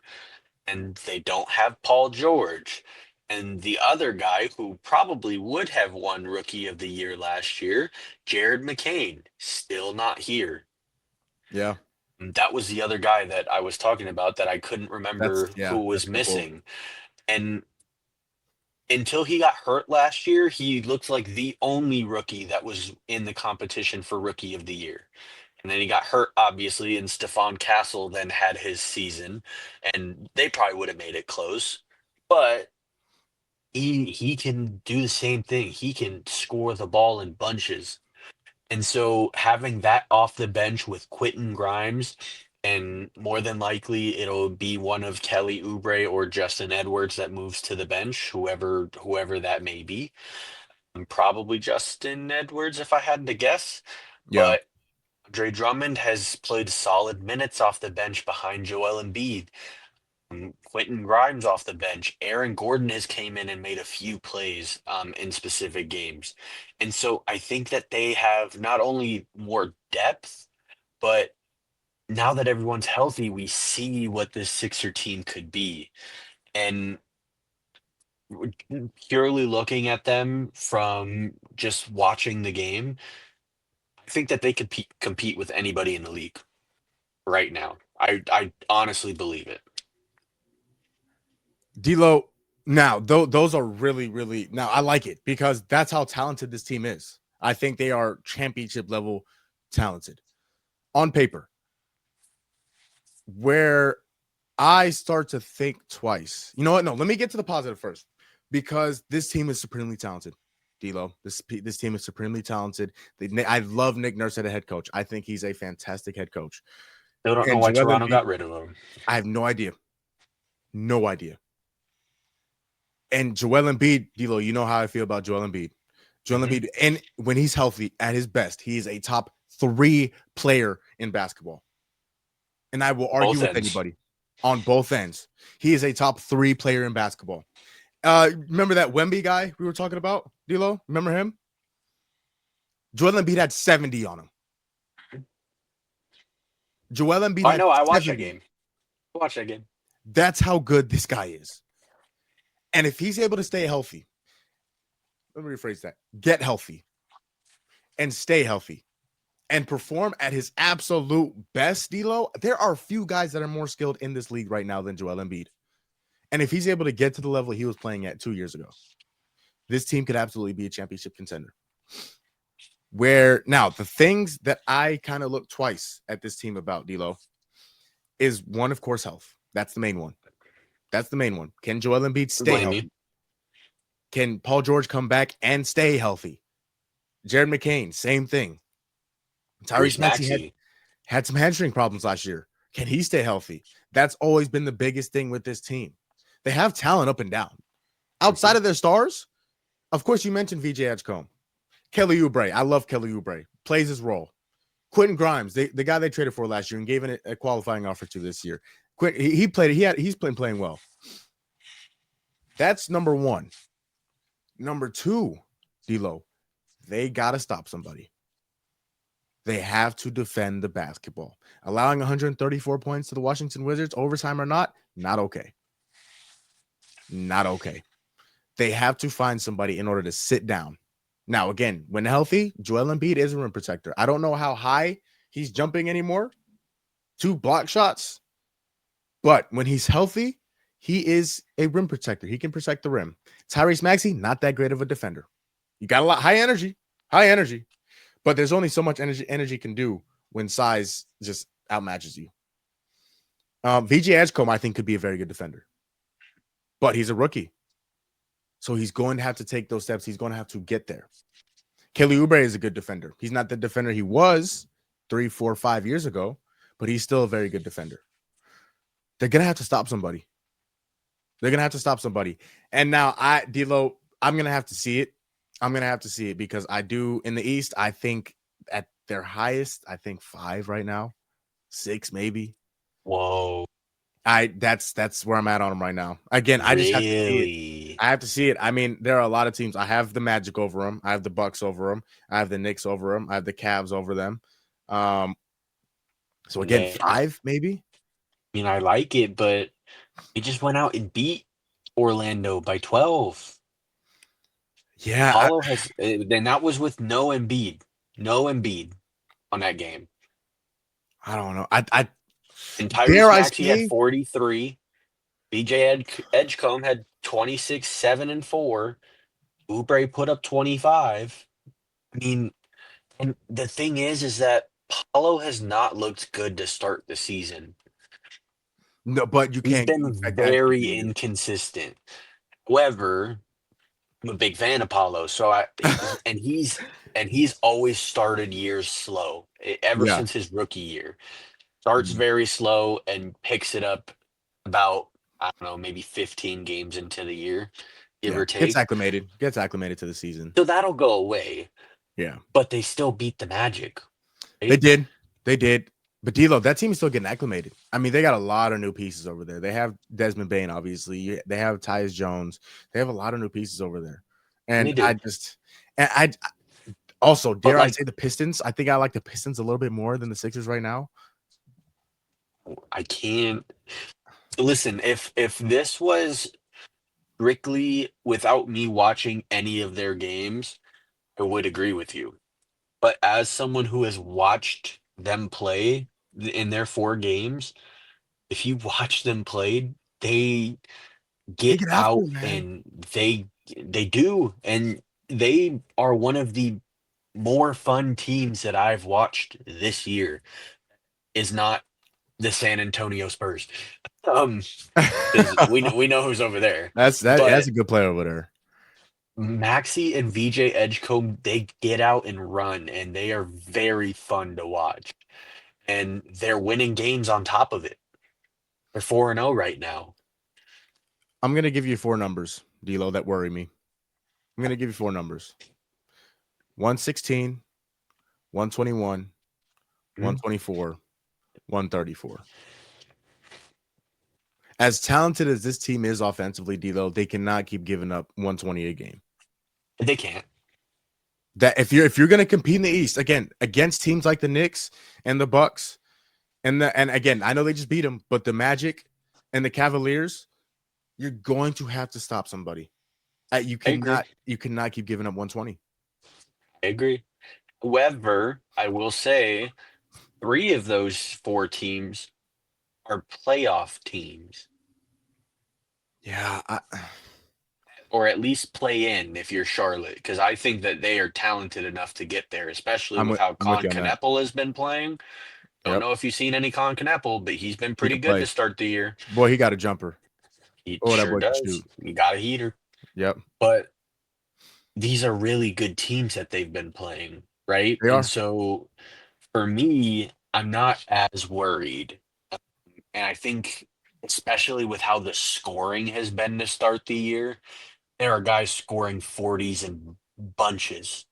and they don't have Paul George. And the other guy who probably would have won Rookie of the Year last year, Jared McCain, still not here. Yeah. And that was the other guy that I was talking about that I couldn't remember who was missing. And until he got hurt last year, he looked like the only rookie that was in the competition for Rookie of the Year. And then he got hurt, obviously, and Stephon Castle then had his season, and they probably would have made it close. But he can do the same thing. He can score the ball in bunches. And so having that off the bench with Quentin Grimes, and more than likely it'll be one of Kelly Oubre or Justin Edwards that moves to the bench, whoever that may be. Probably Justin Edwards if I had to guess. Yeah. But Andre Drummond has played solid minutes off the bench behind Joel Embiid. Quentin Grimes off the bench. Aaron Gordon has came in and made a few plays in specific games. And so I think that they have not only more depth, but now that everyone's healthy, we see what this Sixer team could be. And purely looking at them from just watching the game, I think that they could compete with anybody in the league right now. I honestly believe it. D'Lo, now those are really, really, now I like it because that's how talented this team is. I think they are championship level talented on paper. Where I start to think twice. You know what? No, let me get to the positive first, because this team is supremely talented. D'Lo, this team is supremely talented. I love Nick Nurse as a head coach. I think he's a fantastic head coach. Still don't know why Toronto got rid of him. I have no idea. No idea. And Joel Embiid, D'Lo, you know how I feel about Joel Embiid. Joel Embiid, and when he's healthy at his best, he is a top 3 player in basketball. And I will argue with anybody on both ends. He is a top 3 player in basketball. Remember that Wemby guy we were talking about, D'Lo? Remember him? Joel Embiid had 70 on him. Joel Embiid. I know. I watched that game. That's how good this guy is. And if he's able to stay healthy, let me rephrase that. Get healthy and stay healthy and perform at his absolute best, D'Lo, there are few guys that are more skilled in this league right now than Joel Embiid. And if he's able to get to the level he was playing at 2 years ago, this team could absolutely be a championship contender. Where now the things that I kind of look twice at this team about, D'Lo, is one, of course, health. That's the main one. Can Joel Embiid stay healthy? Can Paul George come back and stay healthy? Jared McCain, same thing. Tyrese Maxey had some hamstring problems last year. Can he stay healthy? That's always been the biggest thing with this team. They have talent up and down. Outside of their stars, of course, you mentioned VJ Edgecombe. Kelly Oubre. I love Kelly Oubre. Plays his role. Quentin Grimes, the guy they traded for last year and gave it a qualifying offer to this year. He played. He's playing well. That's number one. Number two, DLO, they got to stop somebody. They have to defend the basketball. Allowing 134 points to the Washington Wizards, overtime or not okay. Not okay. They have to find somebody in order to sit down. Now, again, when healthy, Joel Embiid is a rim protector. I don't know how high he's jumping anymore. 2 block shots. But when he's healthy, he is a rim protector. He can protect the rim. Tyrese Maxey, not that great of a defender. You got a lot high energy, but there's only so much energy can do when size just outmatches you. VJ Edgecombe, I think, could be a very good defender, but he's a rookie, so he's going to have to take those steps. He's going to have to get there. Kelly Oubre is a good defender. He's not the defender he was 3, 4, 5 years ago, but he's still a very good defender. They're gonna have to stop somebody. And now D-Lo, I'm gonna have to see it because I do in the East. I think at their highest, 5 right now, 6 maybe. Whoa. That's where I'm at on them right now. Again, I just have to see it. I have to see it. I mean, there are a lot of teams. I have the Magic over them. I have the Bucks over them. I have the Knicks over them. I have the Cavs over them. So again, 5 maybe. I mean, I like it, but they just went out and beat Orlando by 12. Yeah, Paulo and that was with no Embiid on that game. I don't know. And Tyrese Maxey had 43. BJ Edgecombe had 26, 7, and 4. Oubre put up 25. I mean, and the thing is that Paulo has not looked good to start the season. No, but you can't. He's been very inconsistent. However, I'm a big fan of Paulo, so he's always started years slow ever since his rookie year. Starts very slow and picks it up about, I don't know, maybe 15 games into the year, give or take. Gets acclimated to the season. So that'll go away. Yeah. But they still beat the Magic. Right? They did. But D-Lo, that team is still getting acclimated. I mean, they got a lot of new pieces over there. They have Desmond Bane, obviously. They have Tyus Jones. They have a lot of new pieces over there. And I also, dare I say the Pistons? I think I like the Pistons a little bit more than the Sixers right now. I can't listen. If this was strictly without me watching any of their games, I would agree with you. But as someone who has watched them play in their 4 games, if you watch them play, they get out and they do, and they are one of the more fun teams that I've watched this year. Is not the San Antonio Spurs. We know who's over there. That's a good player over there. Maxey and VJ Edgecombe, they get out and run, and they are very fun to watch. And they're winning games on top of it. They're 4-0 right now. I'm going to give you 4 numbers, D-Lo, that worry me. I'm going to give you 4 numbers. 116, 121, 124, 134. As talented as this team is offensively, D-Lo, they cannot keep giving up 120 a game. They can't. That if you're going to compete in the East again against teams like the Knicks and the Bucks, and again, I know they just beat them, but the Magic and the Cavaliers, you're going to have to stop somebody. You cannot keep giving up 120. I agree. However, I will say 3 of those 4 teams are playoff teams. Yeah. Or at least play in if you're Charlotte, because I think that they are talented enough to get there, especially with how Con Kneppel has been playing. Don't know if you've seen any Con Kneppel, but he's been pretty good to start the year. Boy, he got a jumper. He sure does. He got a heater. Yep. But these are really good teams that they've been playing, right? They are. And so For me, I'm not as worried. And I think, especially with how the scoring has been to start the year, there are guys scoring 40s in bunches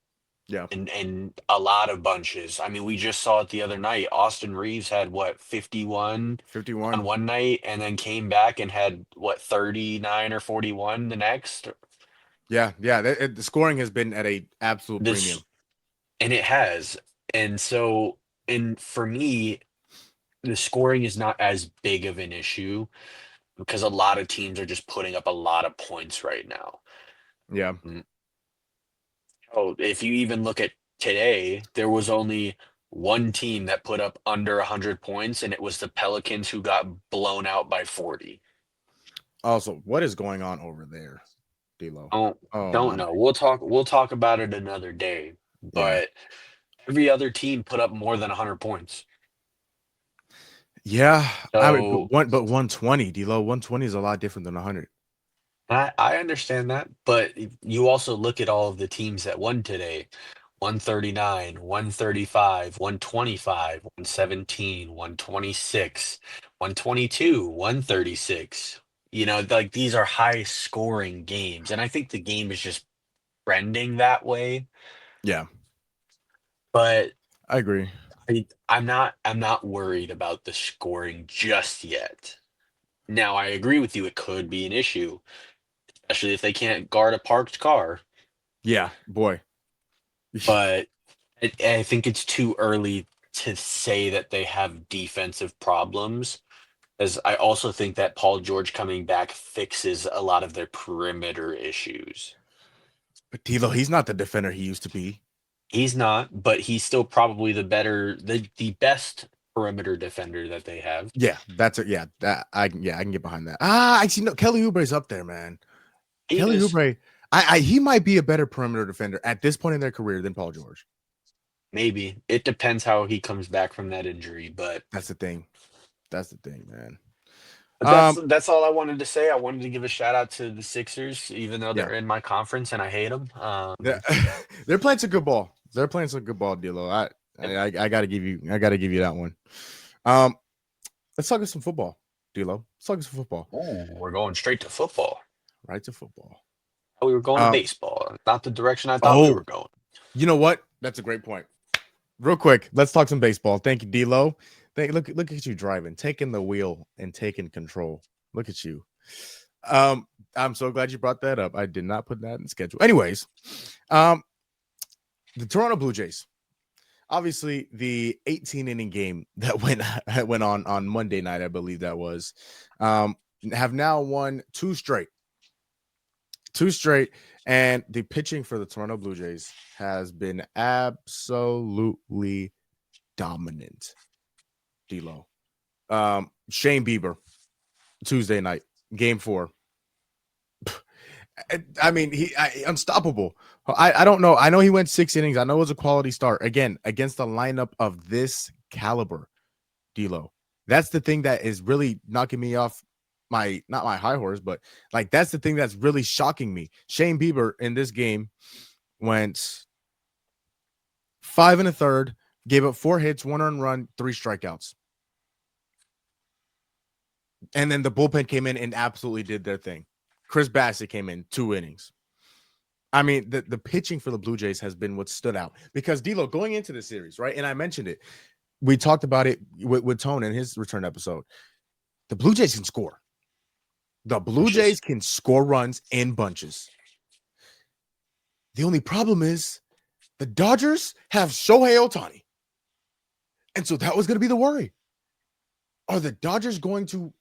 Yeah, and a lot of bunches. I mean, we just saw it the other night. Austin Reeves had what, 51 on 51. one night and then came back and had what, 39 or 41 the next. Yeah, yeah. The scoring has been at a absolute This premium. and it has. And so, and for me, the scoring is not as big of an issue because a lot of teams are just putting up a lot of points right now. Yeah. Oh, if you even look at today, there was only one team that put up under 100 points, and it was the Pelicans who got blown out by 40. Also, what is going on over there, D'Lo? Don't Oh don't my. know. We'll talk about it another day. Yeah. But every other team put up more than 100 points. Yeah. I mean, So but 120, D'Lo. 120 is a lot different than 100. I understand that, but you also look at all of the teams that won today. 139, 135, 125, 117, 126, 122, 136. You know, like these are high scoring games. And I think the game is just trending that way. Yeah, But I agree. I'm not worried about the scoring just yet. Now I agree with you, it could be an issue, especially if they can't guard a parked car. Yeah, boy. But I think it's too early to say that they have defensive problems, as I also think that Paul George coming back fixes a lot of their perimeter issues. But D'Lo, he's not the defender he used to be. He's not, but he's still probably the best perimeter defender that they have. Yeah, that's it. Yeah, I can get behind that. I see. No, Kelly Oubre's up there, man. He Kelly is. Oubre, he might be a better perimeter defender at this point in their career than Paul George. Maybe. It depends how he comes back from that injury, but That's the thing. That's the thing, man. that's all I wanted to say. I wanted to give a shout out to the Sixers, even though Yeah. they're in my conference and I hate them. They're playing some good ball. They're playing some good ball, D'Lo. I gotta give you that one. Let's talk some football, D'Lo. Let's talk some football. Oh, we're going straight to football. Right to football. We were going to baseball, not the direction I thought we were going. You know what? That's a great point. Real quick, let's talk some baseball. Thank you, D'Lo. Look at you driving, taking the wheel and taking control. Look at you. I'm so glad you brought that up. I did not put that in the schedule. Anyways, the Toronto Blue Jays. Obviously, the 18-inning game that went on Monday night, I believe that was, have now won two straight. And the pitching for the Toronto Blue Jays has been absolutely dominant. D'Lo. Shane Bieber, Tuesday night, game 4. I mean, unstoppable. I don't know. I know he went 6 innings. I know it was a quality start. Again, against a lineup of this caliber, D'Lo. That's the thing that is really knocking me off not my high horse, but like that's the thing that's really shocking me. Shane Bieber in this game went 5 1/3, gave up 4 hits, 1 earned run, 3 strikeouts. And then the bullpen came in and absolutely did their thing. Chris Bassett came in 2 innings. I mean, the pitching for the Blue Jays has been what stood out because D'Lo going into the series, right? And I mentioned it. We talked about it with Tone in his return episode. The Blue Jays can score. The Blue Jays can score runs in bunches. The only problem is the Dodgers have Shohei Ohtani. And so that was going to be the worry. Are the Dodgers going to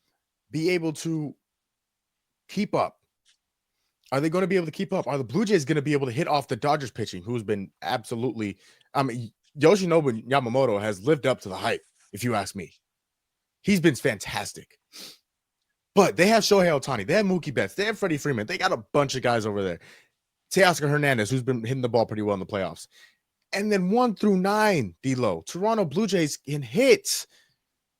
be able to keep up? Are they going to be able to keep up? Are the Blue Jays going to be able to hit off the Dodgers pitching, who's been absolutely, Yoshinobu Yamamoto has lived up to the hype, if you ask me. He's been fantastic. But they have Shohei Ohtani. They have Mookie Betts. They have Freddie Freeman. They got a bunch of guys over there. Teoscar Hernandez, who's been hitting the ball pretty well in the playoffs. And then 1 through 9, D'Lo. Toronto Blue Jays can hit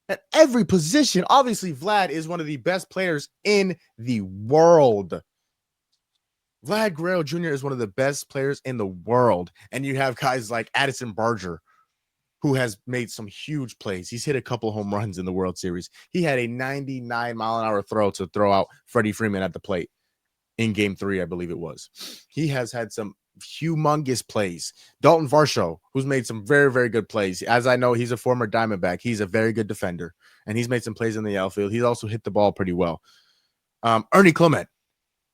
at every position. Obviously, Vlad is one of the best players in the world. Vlad Guerrero Jr. is one of the best players in the world. And you have guys like Addison Barger, who has made some huge plays. He's hit a couple home runs in the World Series. He had a 99-mile-an-hour throw to throw out Freddie Freeman at the plate in Game 3, I believe it was. He has had some humongous plays. Dalton Varsho, who's made some very, very good plays. As I know, he's a former Diamondback. He's a very good defender, and he's made some plays in the outfield. He's also hit the ball pretty well. Ernie Clement,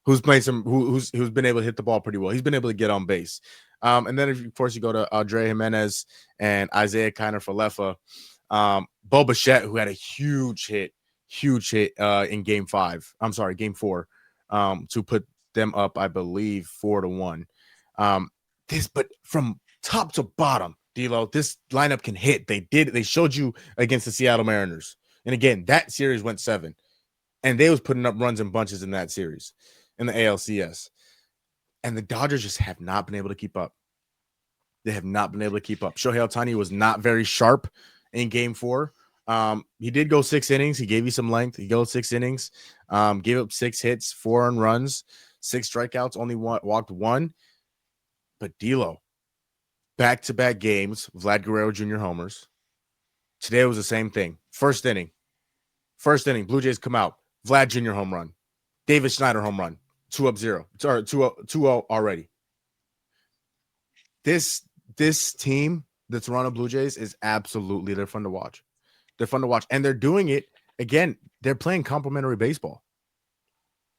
who's played who's been able to hit the ball pretty well. He's been able to get on base. And then, of course, you go to Andre Jimenez and Isaiah Kiner-Falefa. Bo Bichette, who had a huge hit in Game 4, to put them up, I believe, 4-1. But from top to bottom, D'Lo, this lineup can hit. They showed you against the Seattle Mariners. And again, that series went 7. And they was putting up runs in bunches in that series in the ALCS. And the Dodgers just have not been able to keep up. They have not been able to keep up. Shohei Ohtani was not very sharp in Game 4. He did go 6 innings. He gave you some length. He goes 6 innings, gave up 6 hits, 4 earned runs, 6 strikeouts, only walked 1. But D'Lo, back-to-back games, Vlad Guerrero Jr. homers. Today was the same thing. First inning, Blue Jays come out. Vlad Jr. home run. David Schneider home run. 2-0. Sorry, 2-0 already. This team, the Toronto Blue Jays, is absolutely, they're fun to watch. They're fun to watch. And they're doing it, again, they're playing complementary baseball.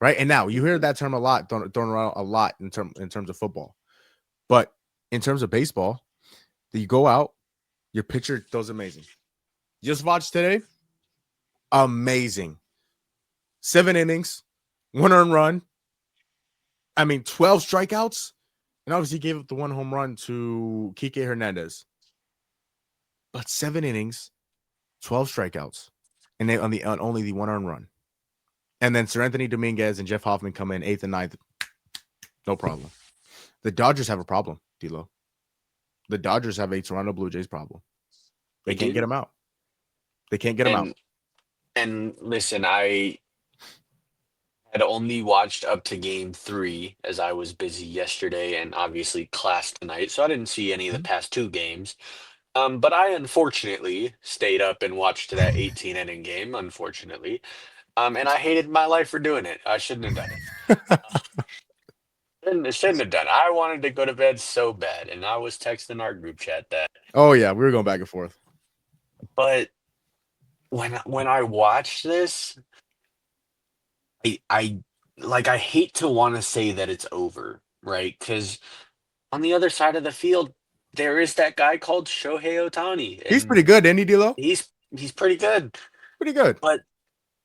Right? And now, you hear that term a lot, thrown around a lot in terms of football. But in terms of baseball, you go out, your pitcher does amazing. Just watch today. Amazing. 7 innings, 1 earned run. 12 strikeouts. And obviously gave up the 1 home run to Kike Hernandez. But 7 innings, 12 strikeouts, and they on only the 1 earned run. And then Sir Anthony Dominguez and Jeff Hoffman come in 8th and 9th. No problem. The Dodgers have a problem, D'Lo. The Dodgers have a Toronto Blue Jays problem. They can't get them out. They can't get them out. And listen, I had only watched up to Game 3 as I was busy yesterday and obviously class tonight, so I didn't see any of the past 2 games. But I unfortunately stayed up and watched that 18-inning game, unfortunately. And I hated my life for doing it. I shouldn't have done it. Shouldn't have done it. I wanted to go to bed so bad, and I was texting our group chat that. Oh, yeah, we were going back and forth. But when I watched this, I hate to want to say that it's over, right? Because on the other side of the field, there is that guy called Shohei Ohtani. He's pretty good, isn't he, D'Lo? He's pretty good. Pretty good. But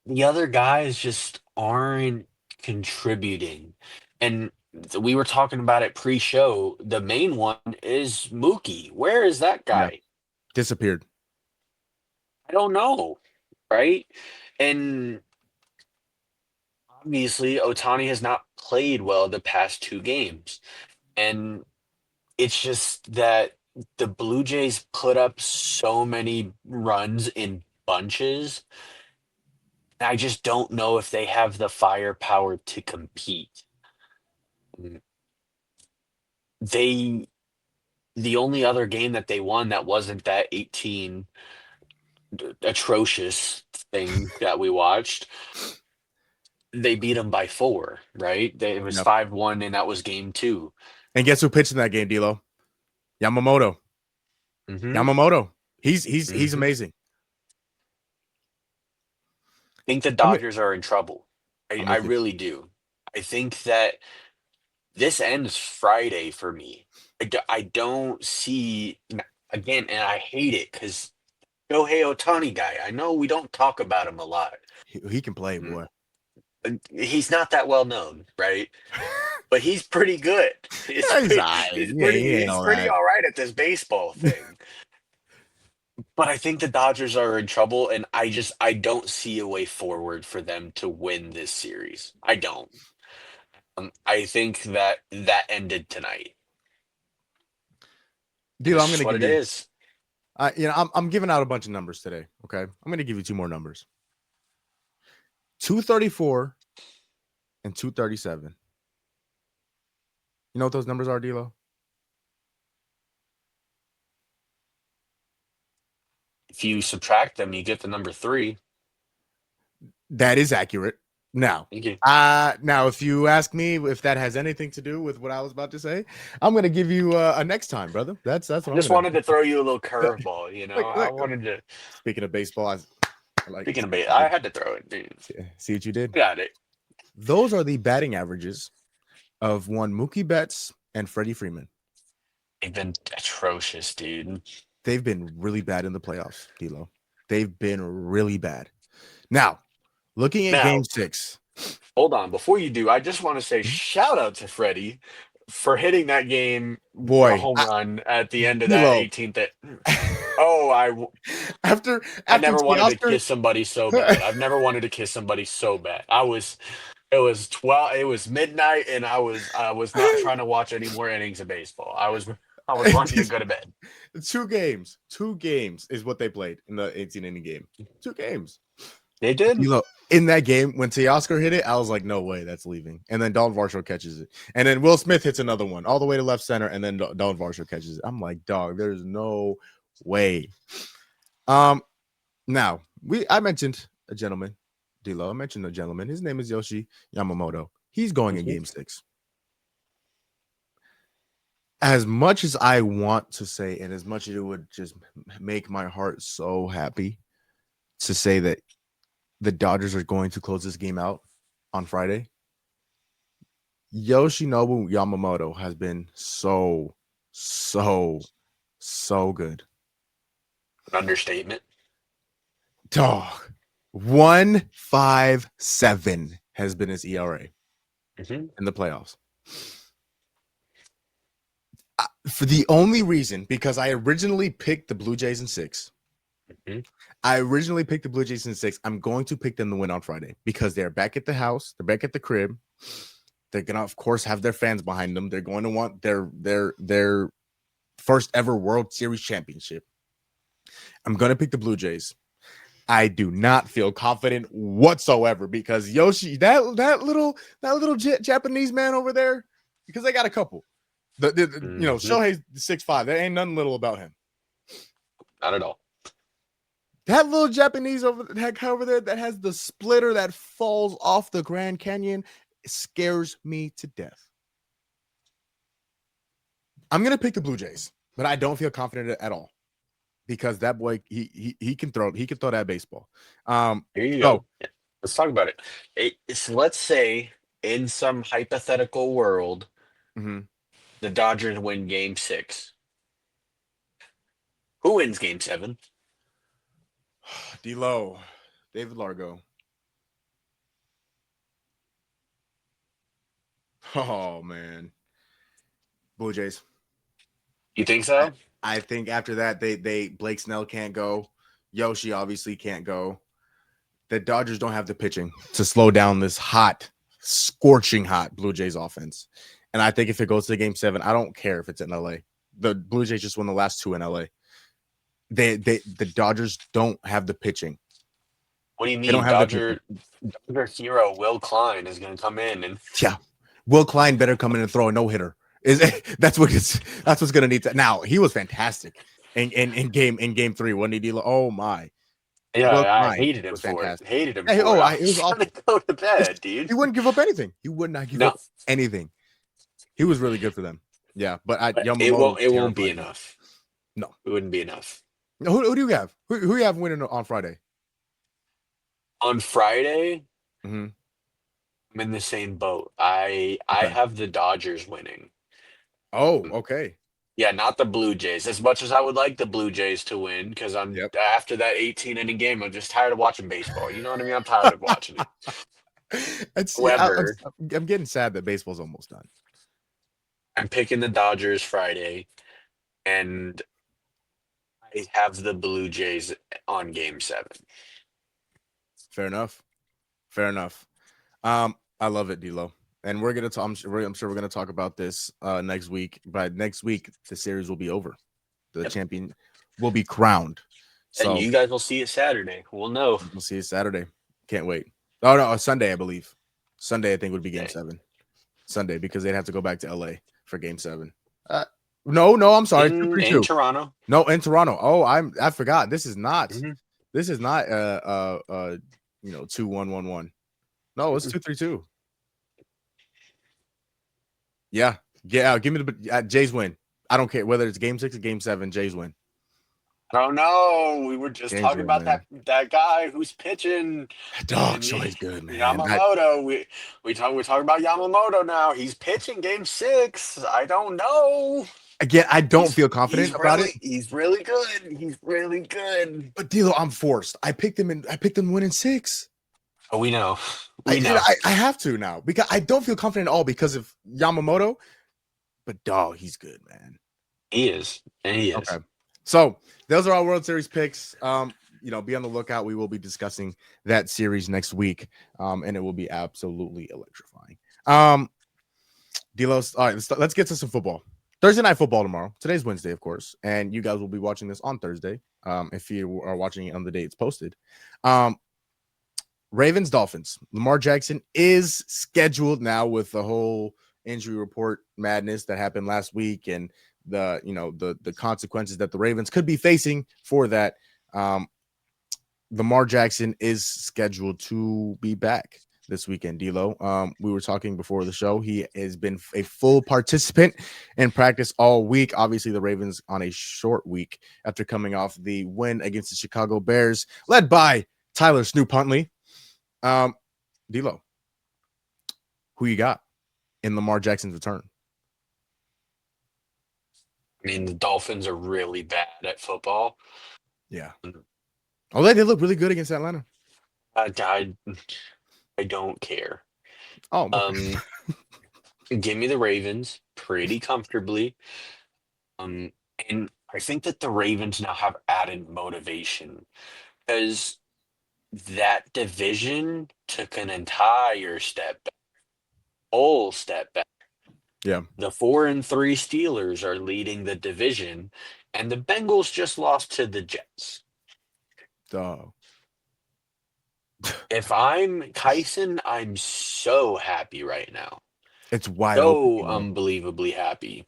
the other guys just aren't contributing. And we were talking about it pre-show. The main one is Mookie. Where is that guy? Yeah. Disappeared. I don't know, right? And obviously, Ohtani has not played well the past 2 games. And it's just that the Blue Jays put up so many runs in bunches. I just don't know if they have the firepower to compete. The only other game that they won that wasn't that 18 atrocious thing that we watched, they beat them by 4, right? It was 5-1, and that was Game 2. And guess who pitched in that game, D'Lo? Yamamoto. Yamamoto. He's amazing. I think the Dodgers are in trouble. I really do. I think that this ends Friday for me. I don't see, again, and I hate it because Shohei Ohtani guy, I know we don't talk about him a lot. He can play, boy. He's not that well known, right? But he's pretty good. He's pretty all right at this baseball thing. But I think the Dodgers are in trouble, and I don't see a way forward for them to win this series. I don't. I think that ended tonight. D'Lo, I'm going to give you. It is. I'm giving out a bunch of numbers today. Okay, I'm going to give you 2 more numbers. 234 and 237. You know what those numbers are, D'Lo? If you subtract them, you get the number 3. That is accurate. Now, Thank you. now, if you ask me if that has anything to do with what I was about to say, I'm gonna give you a next time, brother. That's what I just wanted to throw you a little curveball. I Look. wanted to. Speaking of baseball, I like. Speaking of bait, I had to throw it, dude. See what you did. Got it. Those are the batting averages of one Mookie Betts and Freddie Freeman. They've been atrocious, dude. They've been really bad in the playoffs, D-Lo. They've been really bad. Now, looking at Game 6. Hold on. Before you do, I just want to say shout out to Freddie for hitting that game a home run at the end of that 18th. After I never wanted Teoscar, to kiss somebody so bad. I've never wanted to kiss somebody so bad. It was midnight, and I was not trying to watch any more innings of baseball. I was wanting to go to bed. 2 games is what they played in the 18-inning game. 2 games. They did. In that game, when Teoscar hit it, I was like, no way, that's leaving. And then Dalton Varsho catches it. And then Will Smith hits another one all the way to left center, and then Dalton Varsho catches it. I'm like, dog, there's no way. Now, I mentioned a gentleman, D-Lo. I mentioned a gentleman. His name is Yoshi Yamamoto. He's going in Game 6. As much as I want to say, and as much as it would just make my heart so happy to say that the Dodgers are going to close this game out on Friday, Yoshinobu Yamamoto has been so good. An understatement. Dog. 1.57 has been his ERA in the playoffs. For the only reason, because I originally picked the Blue Jays in 6. I'm going to pick them to win on Friday because they're back at the house. They're back at the crib. They're going to, of course, have their fans behind them. They're going to want their first ever World Series championship. I'm going to pick the Blue Jays. I do not feel confident whatsoever because Yoshi, that little Japanese man over there, because they got a couple. Shohei's 6'5". There ain't nothing little about him. Not at all. That little Japanese over there that has the splitter that falls off the Grand Canyon scares me to death. I'm gonna pick the Blue Jays, but I don't feel confident at all because that boy he can throw that baseball. Here you go. Let's talk about it. Let's say in some hypothetical world, the Dodgers win Game 6. Who wins Game 7? D-Lo, David Largo. Oh man, Blue Jays. You think so? I think after that they Blake Snell can't go. Yoshi obviously can't go. The Dodgers don't have the pitching to slow down this scorching hot Blue Jays offense. And I think if it goes to Game 7, I don't care if it's in LA. The Blue Jays just won the last 2 in LA. The Dodgers don't have the pitching. What do you mean? Dodger hero Will Klein is going to come in and Will Klein better come in and throw a no-hitter. That's what's going to need to. Now he was fantastic in game 3 when he deal. Oh my. Yeah, I hated him for it. Hated him. It was awful. To go to bed, dude. He wouldn't give up anything. He would not give up anything. He was really good for them. Yeah, but it won't be enough. No, it wouldn't be enough. Who do you have? Who you have winning on Friday? On Friday, I'm in the same boat. I have the Dodgers winning. Oh, okay. Yeah, not the Blue Jays. As much as I would like the Blue Jays to win, because after that 18-inning game, I'm just tired of watching baseball. You know what I mean? I'm tired of watching it. I'm getting sad that baseball's almost done. I'm picking the Dodgers Friday, and I have the Blue Jays on Game 7. Fair enough. I love it, D-Lo. And we're gonna I'm sure we're gonna talk about this next week. By next week, the series will be over. The champion will be crowned. So and you guys will see it Saturday. We'll know. We'll see it Saturday. Can't wait. Oh no, Sunday, I believe. Sunday, I think would be Game 7. Sunday, because they'd have to go back to LA for Game 7. No, I'm sorry. in 2-3-2. Toronto. No, in Toronto. Oh, I forgot. This is not. Mhm. This is not 2-1-1-1. No, it's 2-3-2. Yeah. Give me the Jays win. I don't care whether it's game 6 or game 7. Jays win. I don't know. We were just Jays talking win, about man. that guy who's pitching. Dog, And so he's good, man. Yamamoto. We're talking about Yamamoto now. He's pitching game 6. I don't know. Again, I don't feel confident about it. He's really good. He's really good. But D'Lo, I'm forced. I picked him winning 6. Oh, we know. I have to now because I don't feel confident at all because of Yamamoto. But dog, he's good, man. He is. And he is. Okay. So those are our World Series picks. Be on the lookout. We will be discussing that series next week. And it will be absolutely electrifying. Delos, all right, let's get to some football. Thursday night football tomorrow. Today's Wednesday, of course, and you guys will be watching this on Thursday. If you are watching it on the day it's posted. Ravens, Dolphins. Lamar Jackson is scheduled now with the whole injury report madness that happened last week and the consequences that the Ravens could be facing for that. Lamar Jackson is scheduled to be back this weekend, D'Lo. We were talking before the show. He has been a full participant in practice all week. Obviously, the Ravens on a short week after coming off the win against the Chicago Bears, led by Tyler Snoop Huntley. D'Lo, who you got in Lamar Jackson's return? I mean, the Dolphins are really bad at football. Yeah. Oh, they did look really good against Atlanta. I don't care. Oh, okay. Give me the Ravens pretty comfortably. And I think that the Ravens now have added motivation because that division took an entire whole step back. Yeah. The 4-3 Steelers are leading the division, and the Bengals just lost to the Jets. Dog. If I'm Kyson, I'm so happy right now. It's wide So open. unbelievably happy.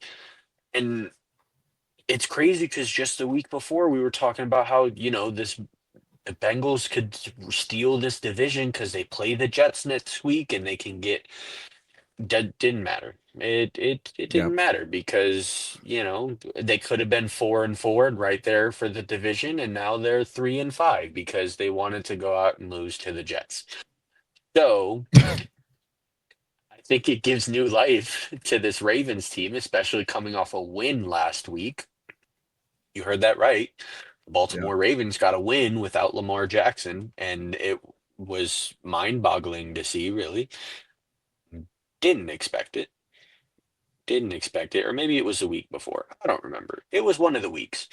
And it's crazy because just the week before we were talking about how, the Bengals could steal this division because they play the Jets next week and they can get. That didn't matter. It didn't matter because they could have been 4-4 right there for the division, and now they're 3-5 because they wanted to go out and lose to the Jets. So I think it gives new life to this Ravens team, especially coming off a win last week. You heard that right. The Baltimore Ravens got a win without Lamar Jackson, and it was mind-boggling to see, really. Didn't expect it, or maybe it was the week before. I don't remember. It was one of the weeks.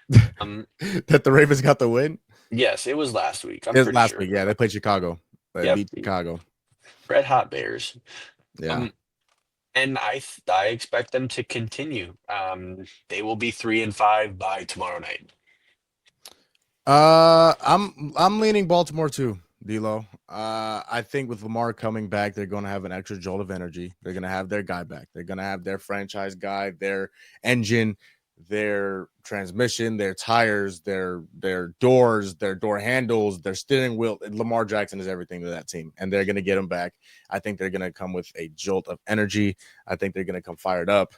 That the Ravens got the win? Yes, it was last week. It was last week. Yeah, they played Chicago. They beat Chicago. Red Hot Bears. Yeah. And I expect them to continue. They will be 3-5 by tomorrow night. I'm leaning Baltimore too, D'Lo. I think with Lamar coming back, they're going to have an extra jolt of energy. They're going to have their guy back. They're going to have their franchise guy, their engine, their transmission, their tires, their doors, their door handles, their steering wheel. Lamar Jackson is everything to that team, and they're going to get him back. I think they're going to come with a jolt of energy. I think they're going to come fired up.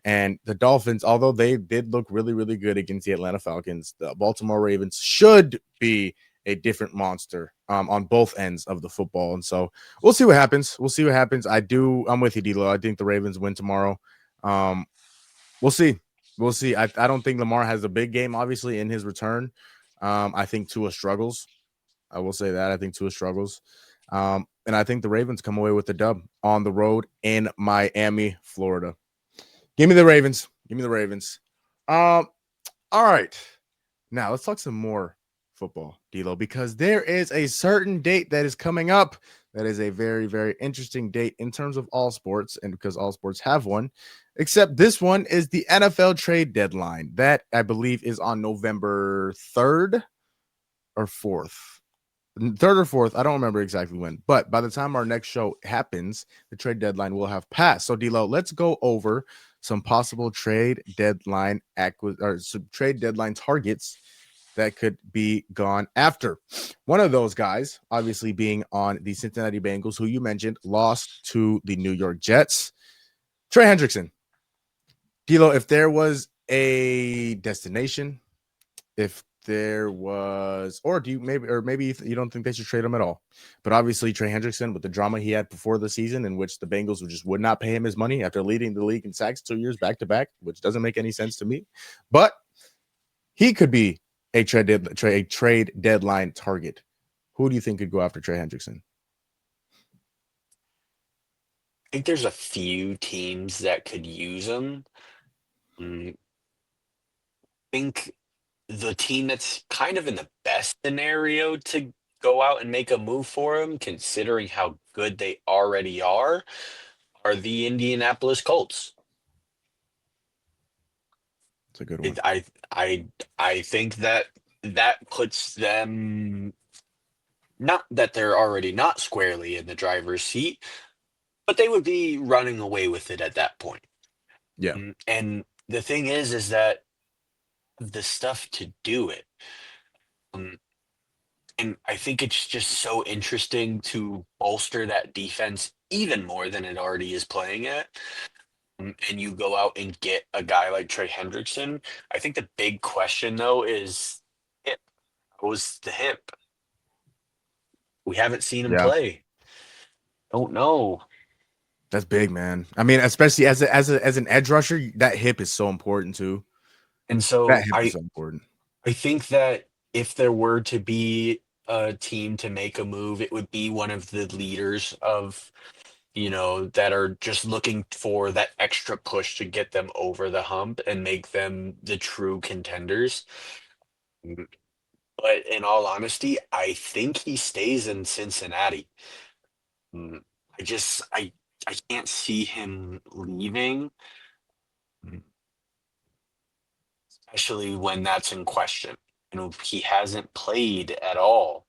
And the Dolphins, although they did look really, really good against the Atlanta Falcons, the Baltimore Ravens should be a different monster on both ends of the football. And so we'll see what happens. I'm with you, D'Lo. I think the Ravens win tomorrow. We'll see. I don't think Lamar has a big game, obviously, in his return. I think Tua struggles. I will say that. I think Tua struggles. And I think the Ravens come away with the dub on the road in Miami, Florida. Give me the Ravens. All right. Now let's talk some more football, D'Lo, because there is a certain date that is coming up. That is a very, very interesting date in terms of all sports, and because all sports have one, except this one is the NFL trade deadline. That I believe is on November 3rd or 4th. 3rd or 4th. I don't remember exactly when, but by the time our next show happens, the trade deadline will have passed. So, D'Lo, let's go over some possible trade deadline trade deadline targets that could be gone after. One of those guys, obviously, being on the Cincinnati Bengals, who you mentioned, lost to the New York Jets. Trey Hendrickson. D'Lo, if there was a destination, if there was, or maybe you don't think they should trade him at all. But obviously, Trey Hendrickson, with the drama he had before the season, in which the Bengals would not pay him his money after leading the league in sacks 2 years back to back, which doesn't make any sense to me. But he could be a trade deadline target. Who do you think could go after Trey Hendrickson? I think there's a few teams that could use him. I think the team that's kind of in the best scenario to go out and make a move for him, considering how good they already are the Indianapolis Colts. It's a good one. I think that puts them, not that they're already not squarely in the driver's seat, but they would be running away with it at that point. Yeah. And the thing is that the stuff to do it. And I think it's just so interesting to bolster that defense even more than it already is playing at. And you go out and get a guy like Trey Hendrickson. I think the big question, though, is hip. How was the hip? We haven't seen him play. Don't know. That's big, man. I mean, especially as an edge rusher, that hip is so important too. And so that hip is so important. I think that if there were to be a team to make a move, it would be one of the leaders of, that are just looking for that extra push to get them over the hump and make them the true contenders. But in all honesty, I think he stays in Cincinnati. I can't see him leaving, especially when that's in question. He hasn't played at all.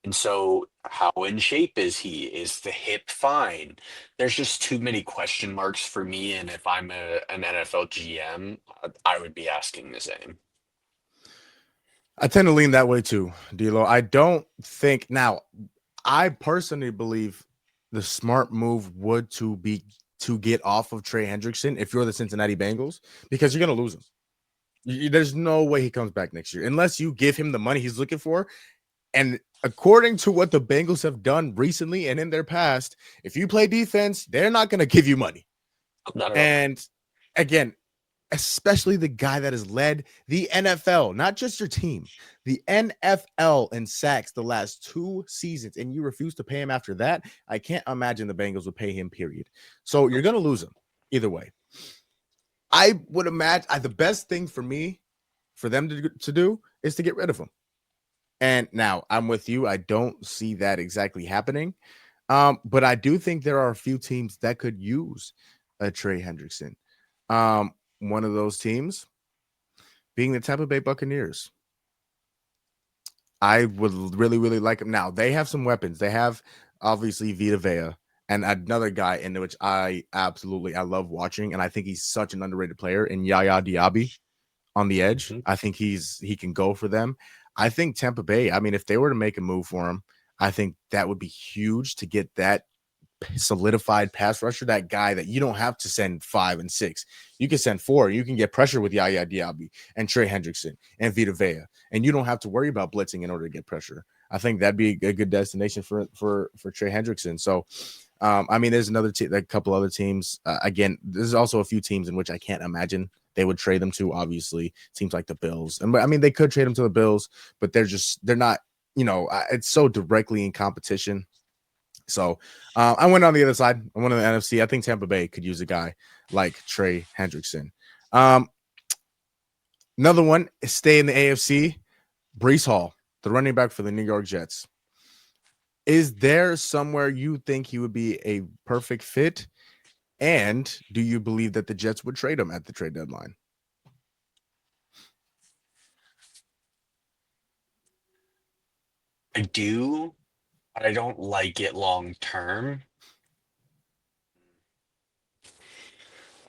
And so how in shape is he? Is the hip fine? There's just too many question marks for me. And if I'm an NFL GM, I would be asking the same. I tend to lean that way too, D'Lo. I don't think now. I personally believe the smart move would be to get off of Trey Hendrickson if you're the Cincinnati Bengals, because you're going to lose him. There's no way he comes back next year unless you give him the money he's looking for. And according to what the Bengals have done recently and in their past, if you play defense, they're not going to give you money. And again, especially the guy that has led the NFL, not just your team, the NFL in sacks the last 2 seasons, and you refuse to pay him after that, I can't imagine the Bengals would pay him, period. So you're going to lose him either way. I would imagine the best thing for them to do is to get rid of him. And now I'm with you. I don't see that exactly happening. But I do think there are a few teams that could use a Trey Hendrickson. One of those teams being the Tampa Bay Buccaneers. I would really, really like them. Now, they have some weapons. They have, obviously, Vita Vea and another guy in which I love watching, and I think he's such an underrated player, in Yaya Diaby on the edge. I think he can go for them. I think Tampa Bay, I mean, if they were to make a move for him, I think that would be huge to get that solidified pass rusher, that guy that you don't have to send 5 and 6. You can send 4. You can get pressure with Yaya Diaby and Trey Hendrickson and Vita Vea, and you don't have to worry about blitzing in order to get pressure. I think that'd be a good destination for Trey Hendrickson. So, I mean, there's a couple other teams. Again, there's also a few teams in which I can't imagine they would trade them to. Obviously, teams like the Bills, and I mean, they could trade them to the Bills, but they're not. It's so directly in competition. So I went on the other side. I went on the NFC. I think Tampa Bay could use a guy like Trey Hendrickson. Another one, stay in the AFC. Breece Hall, the running back for the New York Jets. Is there somewhere you think he would be a perfect fit? And do you believe that the Jets would trade him at the trade deadline? I do, but I don't like it long term.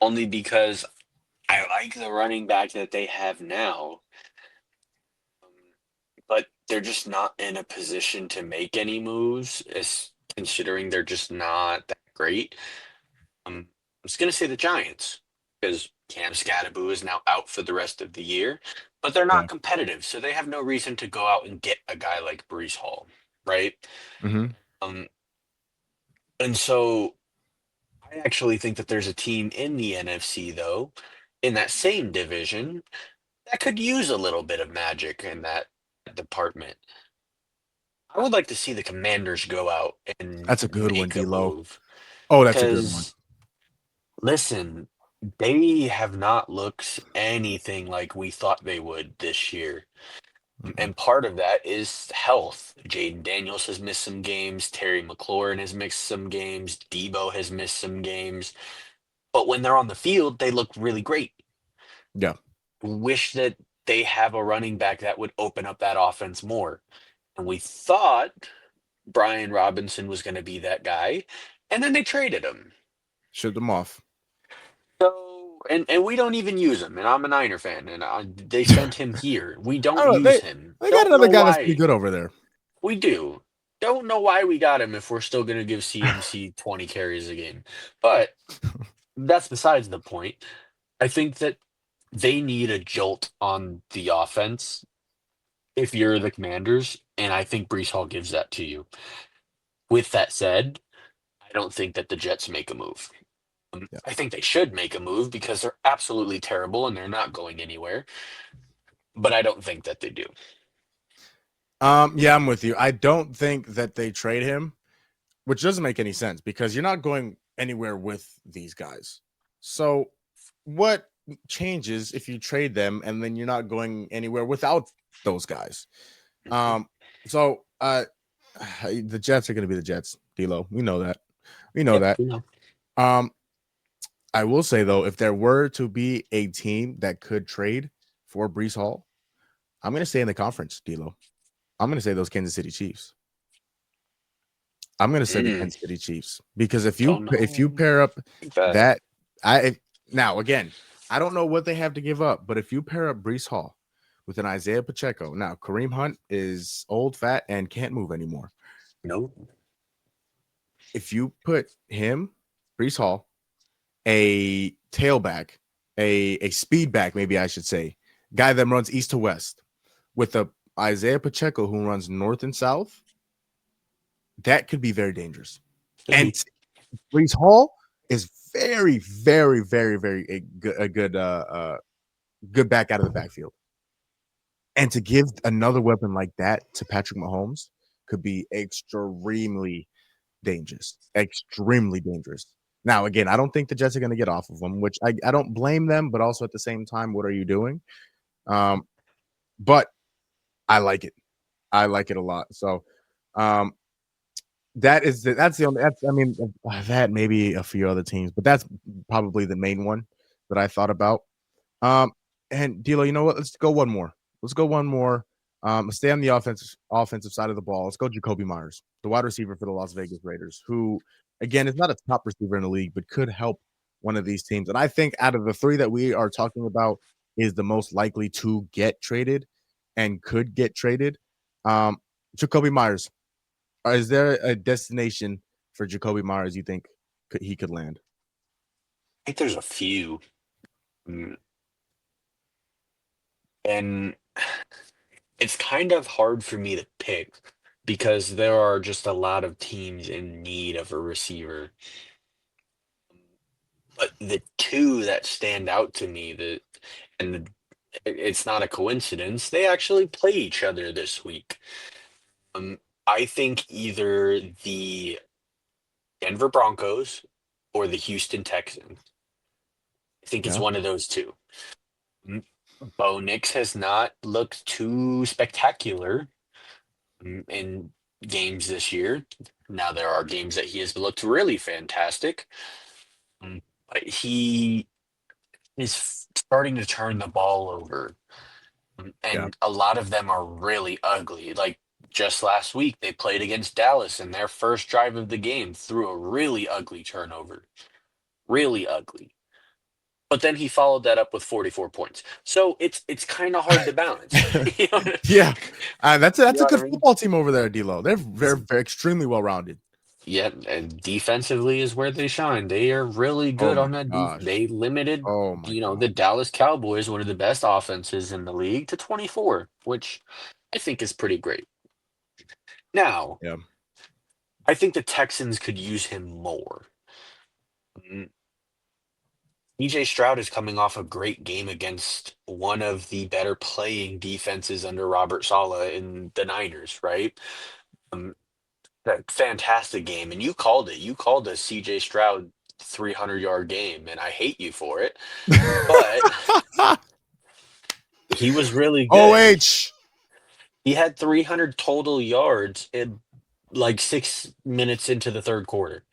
only because I like the running back that they have now, um, but they're just not in a position to make any moves, considering they're just not that great. I'm just going to say the Giants because Cam Scatterboo is now out for the rest of the year, but they're Yeah. not competitive, so they have no reason to go out and get a guy like Brees Hall, right? Mm-hmm. Um, and so I actually think that there's a team in the NFC, though, in that same division that could use a little bit of magic in that department. I would like to see the Commanders go out and That's a good one, make a D'Lo. move Oh, that's a good one. because listen, they have not looked anything like we thought they would this year. Mm-mm. And part of that is health. Jaden Daniels has missed some games. Terry McLaurin has missed some games. Debo has missed some games. But when they're on the field, they look really great. Yeah. Wish that they have a running back that would open up that offense more. And we thought Brian Robinson was going to be that guy. And then they traded him. Ship them off. So, and we don't even use him. And I'm a Niner fan, and they sent him here. We I don't don't know. use him. They got Don't another know guy that's pretty why. good over there. We do. Don't know why we got him if we're still going to give CMC 20 carries a game. But that's besides the point. I think that they need a jolt on the offense if you're the Commanders, and I think Brees Hall gives that to you. With that said, I don't think that the Jets make a move. Yeah. I think they should make a move because they're absolutely terrible and they're not going anywhere. But I don't think that they do. Yeah, I'm with you. I don't think that they trade him, which doesn't make any sense because you're not going anywhere with these guys. So what changes if you trade them and then you're not going anywhere without those guys? So the Jets are going to be the Jets, D'Lo. We know that. We know that. I will say though, if there were to be a team that could trade for Brees Hall, I'm going to stay in the conference, D'Lo. I'm going to say those Kansas City Chiefs. I'm going to say the Kansas City Chiefs because if you pair up that now again, I don't know what they have to give up, but if you pair up Brees Hall with an Isaiah Pacheco, now Kareem Hunt is old, fat, and can't move anymore. No. If you put him, Brees Hall, a tailback, a speed back, maybe I should say, guy that runs east to west, with a Isaiah Pacheco who runs north and south, that could be very dangerous. And Brees Hall is very, very, very, very a good back out of the backfield. And to give another weapon like that to Patrick Mahomes could be extremely dangerous. Extremely dangerous. Now, again, I don't think the Jets are going to get off of them, which I don't blame them, but also at the same time, what are you doing? But I like it. I like it a lot. So that's the only that maybe a few other teams, but that's probably the main one that I thought about. And D'Lo, you know what? Let's go one more. Stay on the offensive side of the ball. Let's go Jacoby Myers, the wide receiver for the Las Vegas Raiders, who again is not a top receiver in the league, but could help one of these teams. And I think out of the three that we are talking about is the most likely to get traded and could get traded. Jacoby Myers. Is there a destination for Jacoby Myers you think he could land? I think there's a few. And it's kind of hard for me to pick because there are just a lot of teams in need of a receiver. But the two that stand out to me it's not a coincidence, they actually play each other this week. I think either the Denver Broncos or the Houston Texans. I think it's one of those two. Bo Nix has not looked too spectacular in games this year. Now there are games that he has looked really fantastic, but he is starting to turn the ball over, and a lot of them are really ugly. Like just last week, they played against Dallas, and their first drive of the game threw a really ugly turnover, really ugly. but then he followed that up with 44 points. So it's kind of hard to balance. You know what Yeah, that's you a know what good I mean? football team over there, D'Lo. They're extremely well rounded. Yeah, and defensively is where they shine. They are really Oh good my on that. gosh. They limited, Oh my the god. Dallas Cowboys, one of the best offenses in the league, to 24, which I think is pretty great. Now, Yeah. I think the Texans could use him more. EJ Stroud is coming off a great game against one of the better playing defenses under Robert Saleh in the Niners, right? Um, that fantastic game, and you called it. You called a CJ Stroud 300-yard game, and I hate you for it. But he was really good. OH. He had 300 total yards in like 6 minutes into the third quarter.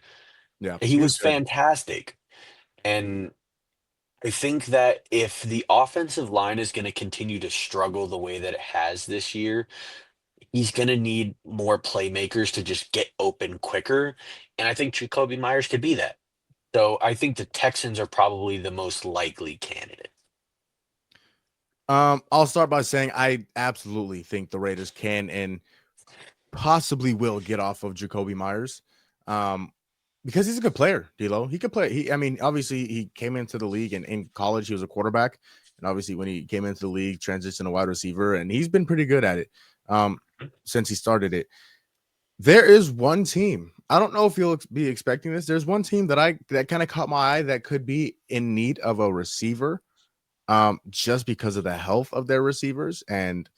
Yeah, He he was was good. fantastic, and I think that if the offensive line is going to continue to struggle the way that it has this year, he's going to need more playmakers to just get open quicker. And I think Jacoby Myers could be that. So I think the Texans are probably the most likely candidate. I'll start by saying I absolutely think the Raiders can and possibly will get off of Jacoby Myers. Because he's a good player, D'Lo. He could play. I mean, obviously he came into the league and in college he was a quarterback, and obviously when he came into the league, transitioned to wide receiver, and he's been pretty good at it since he started it. There is one team. I don't know if you'll be expecting this. There's one team that kind of caught my eye that could be in need of a receiver, just because of the health of their receivers. And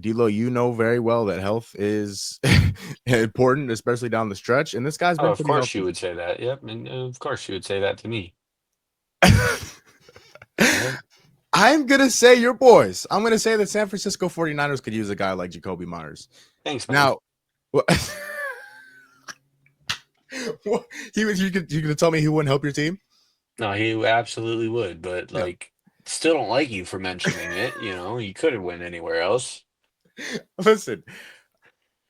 D'Lo, you know very well that health is important, especially down the stretch. And this guy's Oh, been of pretty course you healthy. would say that. Yep. And of course you would say that to me. Yep. I'm going to say your boys. I'm going to say that San Francisco 49ers could use a guy like Jacoby Myers. Thanks, man. Now, you going to tell me he wouldn't help your team? No, he absolutely would, but Yeah. still don't like you for mentioning it. You could have went anywhere else. Listen,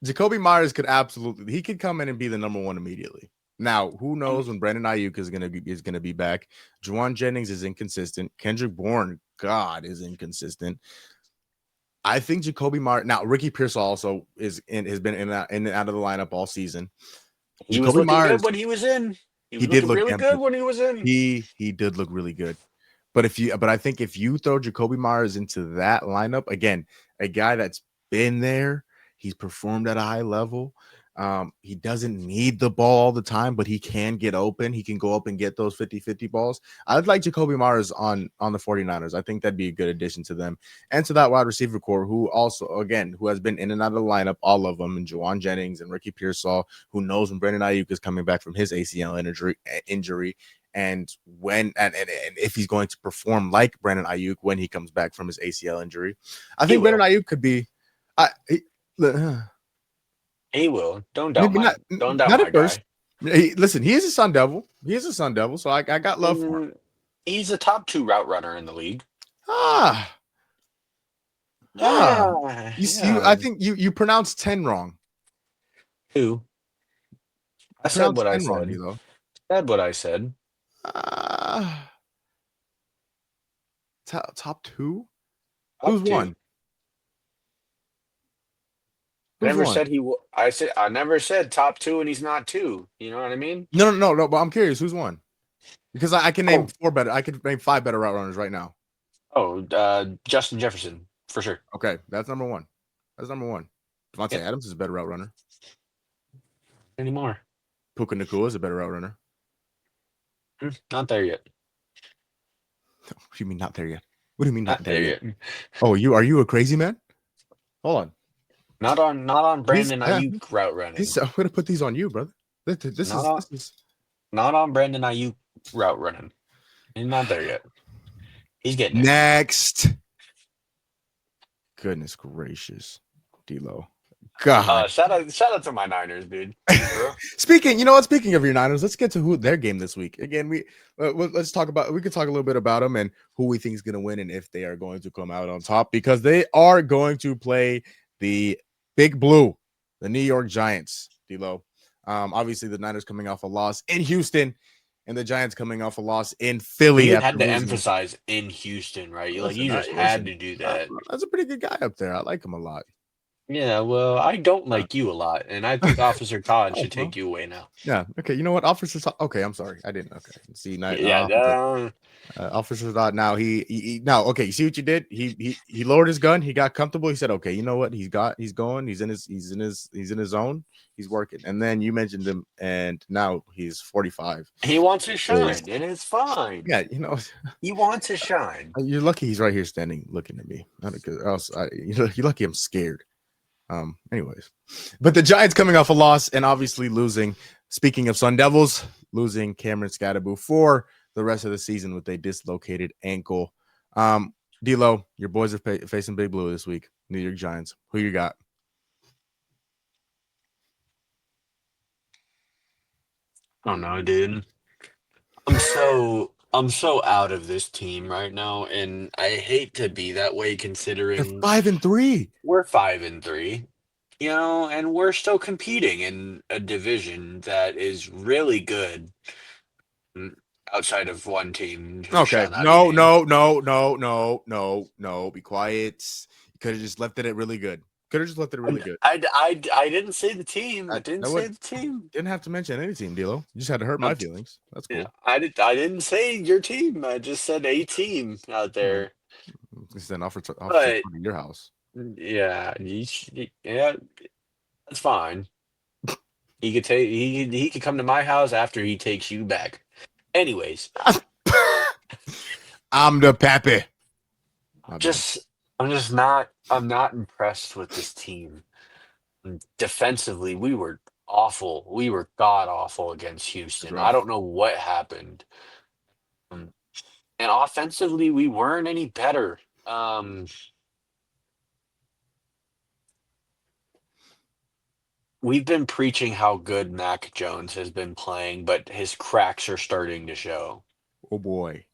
Jacoby Myers could come in and be the number one immediately. Now, who knows when Brandon Ayuk is gonna be back? Juwan Jennings is inconsistent. Kendrick Bourne, God, is inconsistent. I think Jacoby Myers. Now, Ricky Pearsall also has been in and out of the lineup all season. He was Jacoby looking Myers, good when he was in. He was he did looking look really damn good good. when he was in. He did look really good. But I think if you throw Jacoby Myers into that lineup, again, a guy that's been there, he's performed at a high level. He doesn't need the ball all the time, but he can get open. He can go up and get those 50-50 balls. I'd like Jacoby Myers on the 49ers. I think that'd be a good addition to them and to that wide receiver core, who has been in and out of the lineup, all of them, and Juwan Jennings and Ricky Pearsall, who knows when Brandon Ayuk is coming back from his ACL injury. And if he's going to perform like Brandon Ayuk when he comes back from his ACL injury, I think Brandon Ayuk could be. He will. Don't doubt not my at first. guy. Listen, he is a Sun Devil. So I got love for him. He's a top 2 route runner in the league. You see, I think you pronounced 10 wrong. Who? I said what I said. Wrong, though. Said what I said. Top 2? Top Who's 2. one? I never said top 2 and he's not 2. You know what I mean? No, but I'm curious who's one. Because I can name 4 better. I could name 5 better route runners right now. Justin Jefferson, for sure. Okay, that's number 1. Devontae Adams is a better route runner. Anymore. Puka Nacua is a better route runner. Not there yet. What do you mean not there yet? What do you mean not there yet? Oh, are you a crazy man? Hold on. Not on Brandon Ayuk route running. I'm gonna put these on you, brother. This is not on Brandon Ayuk route running. He's not there yet. He's getting next. Goodness gracious, D'Lo. God. Shout out to my Niners, dude. Speaking of your Niners, let's get to their game this week. Again, we could talk a little bit about them and who we think is going to win and if they are going to come out on top, because they are going to play the Big Blue, the New York Giants, D'Lo. Obviously the Niners coming off a loss in Houston. and the Giants coming off a loss in Philly. You after had to losing. emphasize in Houston, right? Like Listen, you just had to do that. That's a pretty good guy up there. I like him a lot. Yeah, well, I don't like you a lot, and I think Officer Todd should well. take you away now. Yeah. Okay. You know what? Officer Todd. Okay. I'm sorry. I didn't. Okay. See. Now, Yeah, Officer Todd. Now he. Now. Okay. You see what you did? He lowered his gun. He got comfortable. He said, "Okay. You know what? He's going. He's in his zone. He's working." And then you mentioned him, and now he's 45. he wants to shine, and it's fine. Yeah. You know. He wants to shine. You're lucky he's right here standing looking at me. Not because else. You're lucky I'm scared. Anyways, but the Giants coming off a loss and obviously losing. Speaking of Sun Devils, losing Cameron Scatterbo for the rest of the season with a dislocated ankle. DLO, your boys are facing Big Blue this week. New York Giants. Who you got? I don't know, dude. I'm so out of this team right now, and I hate to be that way considering They're 5-3. we're 5-3, and we're still competing in a division that is really good outside of one team. Okay. No. Be quiet. You could have just left it at really good. Could have just left it really good. I didn't say the team. I didn't say the team. Didn't have to mention any team, D'Lo. You just had to hurt my feelings. That's cool. Yeah, I didn't say your team. I just said a team out there. It's an offer to your house. Yeah, yeah, that's fine. He could take he could come to my house after he takes you back. Anyways, I'm the pappy. I'm not impressed with this team. Defensively, we were awful. We were god awful against Houston. I don't know what happened. And offensively, we weren't any better. We've been preaching how good Mac Jones has been playing, but his cracks are starting to show. Oh boy.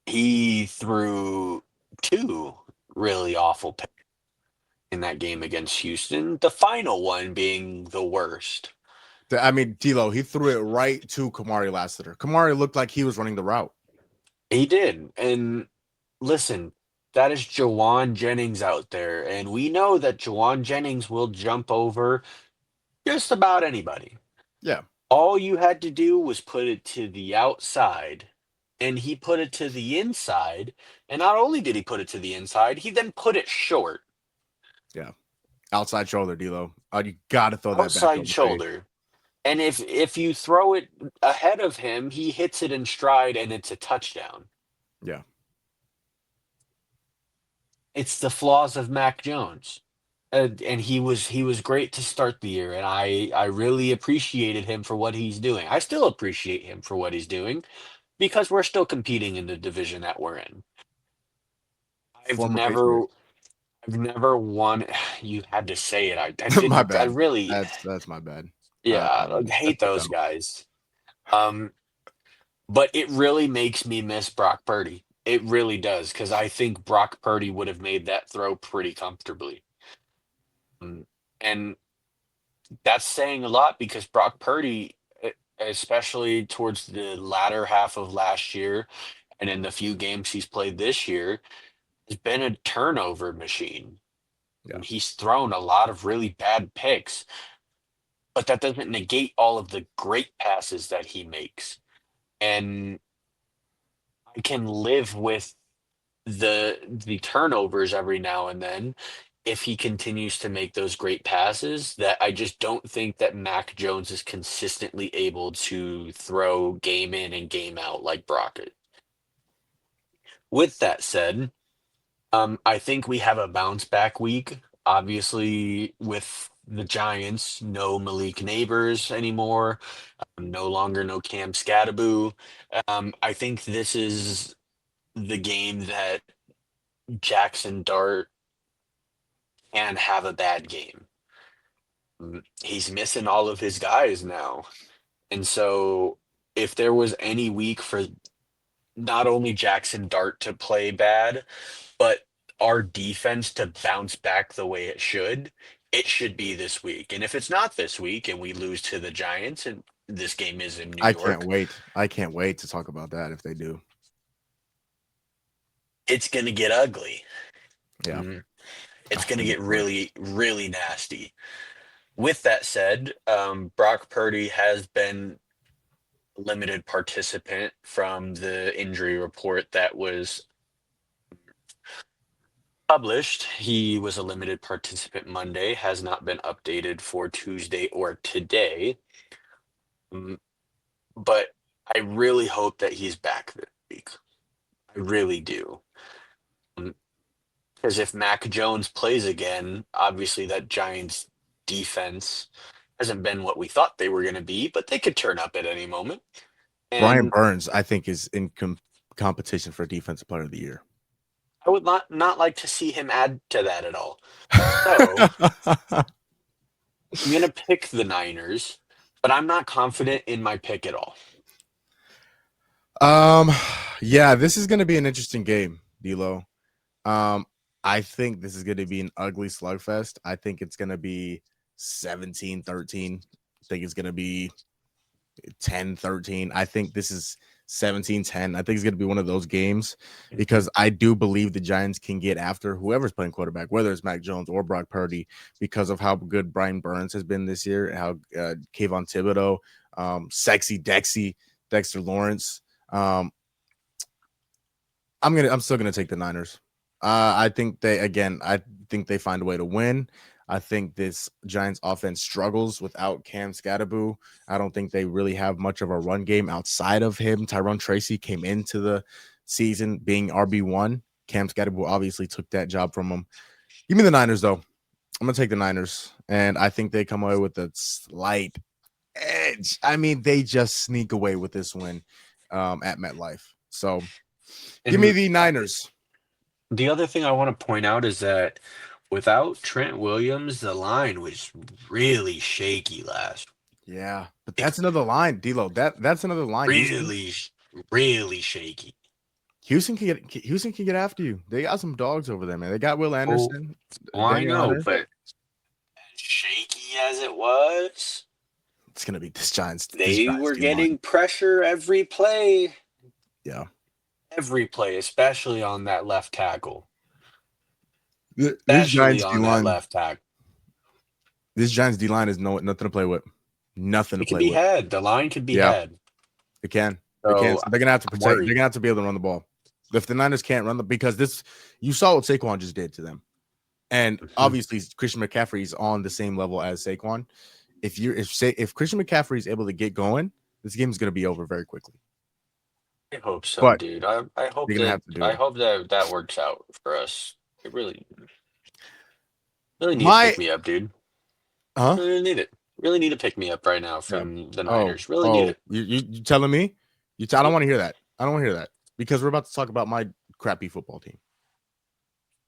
He threw 2 really awful picks in that game against Houston, the final one being the worst. I mean, D'Lo, he threw it right to Kamari Lassiter. Kamari looked like he was running the route. He did. And listen, that is Jawan Jennings out there. And we know that Jawan Jennings will jump over just about anybody. Yeah. All you had to do was put it to the outside, and he put it to the inside. And not only did he put it to the inside, he then put it short. Yeah. Outside shoulder, D'Lo. You got to throw that back. Outside shoulder. And if you throw it ahead of him, he hits it in stride, and it's a touchdown. Yeah. It's the flaws of Mac Jones. And he was great to start the year, and I really appreciated him for what he's doing. I still appreciate him for what he's doing because we're still competing in the division that we're in. I've never won. You had to say it. I didn't. My bad. I really. That's my bad. Yeah, I hate those guys. But it really makes me miss Brock Purdy. It really does, because I think Brock Purdy would have made that throw pretty comfortably. And that's saying a lot because Brock Purdy, especially towards the latter half of last year and in the few games he's played this year, has been a turnover machine. Yeah. He's thrown a lot of really bad picks, but that doesn't negate all of the great passes that he makes. And I can live with the turnovers every now and then if he continues to make those great passes. That I just don't think that Mac Jones is consistently able to throw game in and game out like Brock is. With that said, I think we have a bounce back week. Obviously, with the Giants, no Malik Neighbors anymore, no longer no Cam Scatterbo. I think this is the game that Jackson Dart can have a bad game. He's missing all of his guys now. And so if there was any week for not only Jackson Dart to play bad, but our defense to bounce back the way it should be this week. And if it's not this week and we lose to the Giants, and this game is in New I York. can't wait. I can't wait to talk about that if they do. It's going to get ugly. Yeah. It's going to Oh, get boy. really, really nasty. With that said, Brock Purdy has been a limited participant from the injury report that was published. He was a limited participant Monday, has not been updated for Tuesday or today. But I really hope that he's back this week. I really do. Because if Mac Jones plays again, obviously that Giants defense hasn't been what we thought they were going to be, but they could turn up at any moment. Brian And Burns, I think, is in competition for Defensive Player of the Year. I would not like to see him add to that at all. So I'm going to pick the Niners, but I'm not confident in my pick at all. Yeah, this is going to be an interesting game, DLO. I think this is going to be an ugly slugfest. I think it's going to be 17-13. I think it's going to be 10-13. I think this is 17-10. I think it's going to be one of those games because I do believe the Giants can get after whoever's playing quarterback, whether it's Mac Jones or Brock Purdy, because of how good Brian Burns has been this year, and how Kayvon Thibodeau, Sexy Dexter Lawrence. I'm still gonna take the Niners. I think they find a way to win. I think this Giants offense struggles without Cam Scatterboo. I don't think they really have much of a run game outside of him. Tyrone Tracy came into the season being RB1. Cam Scatterboo obviously took that job from him. Give me the Niners, though. I'm going to take the Niners, and I think they come away with a slight edge. I mean, they just sneak away with this win at MetLife. So give me the Niners. The other thing I want to point out is that without Trent Williams, the line was really shaky last. Yeah, but that's another line, D-Lo. That's another line. Really shaky. Houston can get after you. They got some dogs over there, man. They got Will Anderson. I know, but as shaky as it was, it's gonna be this Giants. They were getting pressure every play. Yeah. Every play, especially on that left tackle. This Giants D-line. Left tackle. This Giants D-line is nothing to play with. Nothing to play with. Had. The line could be had. It can. So it can. So they're gonna have to protect. They're gonna have to be able to run the ball. If the Niners can't run because you saw what Saquon just did to them, and obviously Christian McCaffrey is on the same level as Saquon. If Christian McCaffrey is able to get going, this game is gonna be over very quickly. I hope so, dude. I hope that works out for us. It really need to pick me up, dude. Huh? Really need it. Really need to pick me up right now from the Niners. Really need it. You telling me? I don't want to hear that. I don't want to hear that because we're about to talk about my crappy football team.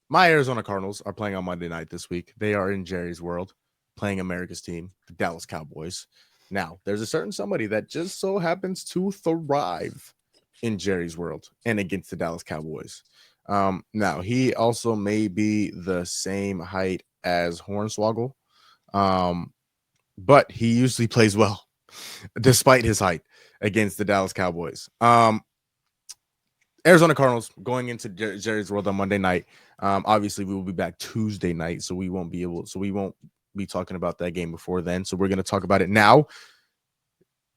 My Arizona Cardinals are playing on Monday night this week. They are in Jerry's world, playing America's team, the Dallas Cowboys. Now, there's a certain somebody that just so happens to thrive in Jerry's world and against the Dallas Cowboys. Now, he also may be the same height as Hornswoggle, but he usually plays well despite his height against the Dallas Cowboys. Arizona Cardinals going into Jerry's world on Monday night. Obviously, we will be back Tuesday night, so we won't be talking about that game before then. So we're going to talk about it now.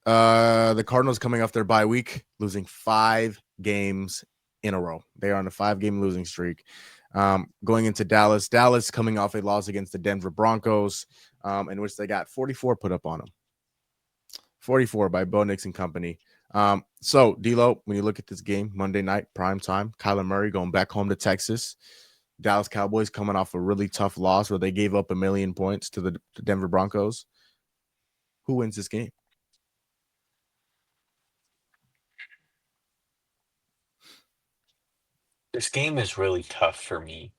The Cardinals coming off their bye week, losing 5 games in a row. They are on a 5-game losing streak. Going into Dallas coming off a loss against the Denver Broncos, in which they got 44 put up on them. 44 by Bo Nix and company. So, D-Lo, when you look at this game, Monday night, prime time, Kyler Murray going back home to Texas. Dallas Cowboys coming off a really tough loss where they gave up 1 million points to the Denver Broncos. Who wins this game? This game is really tough for me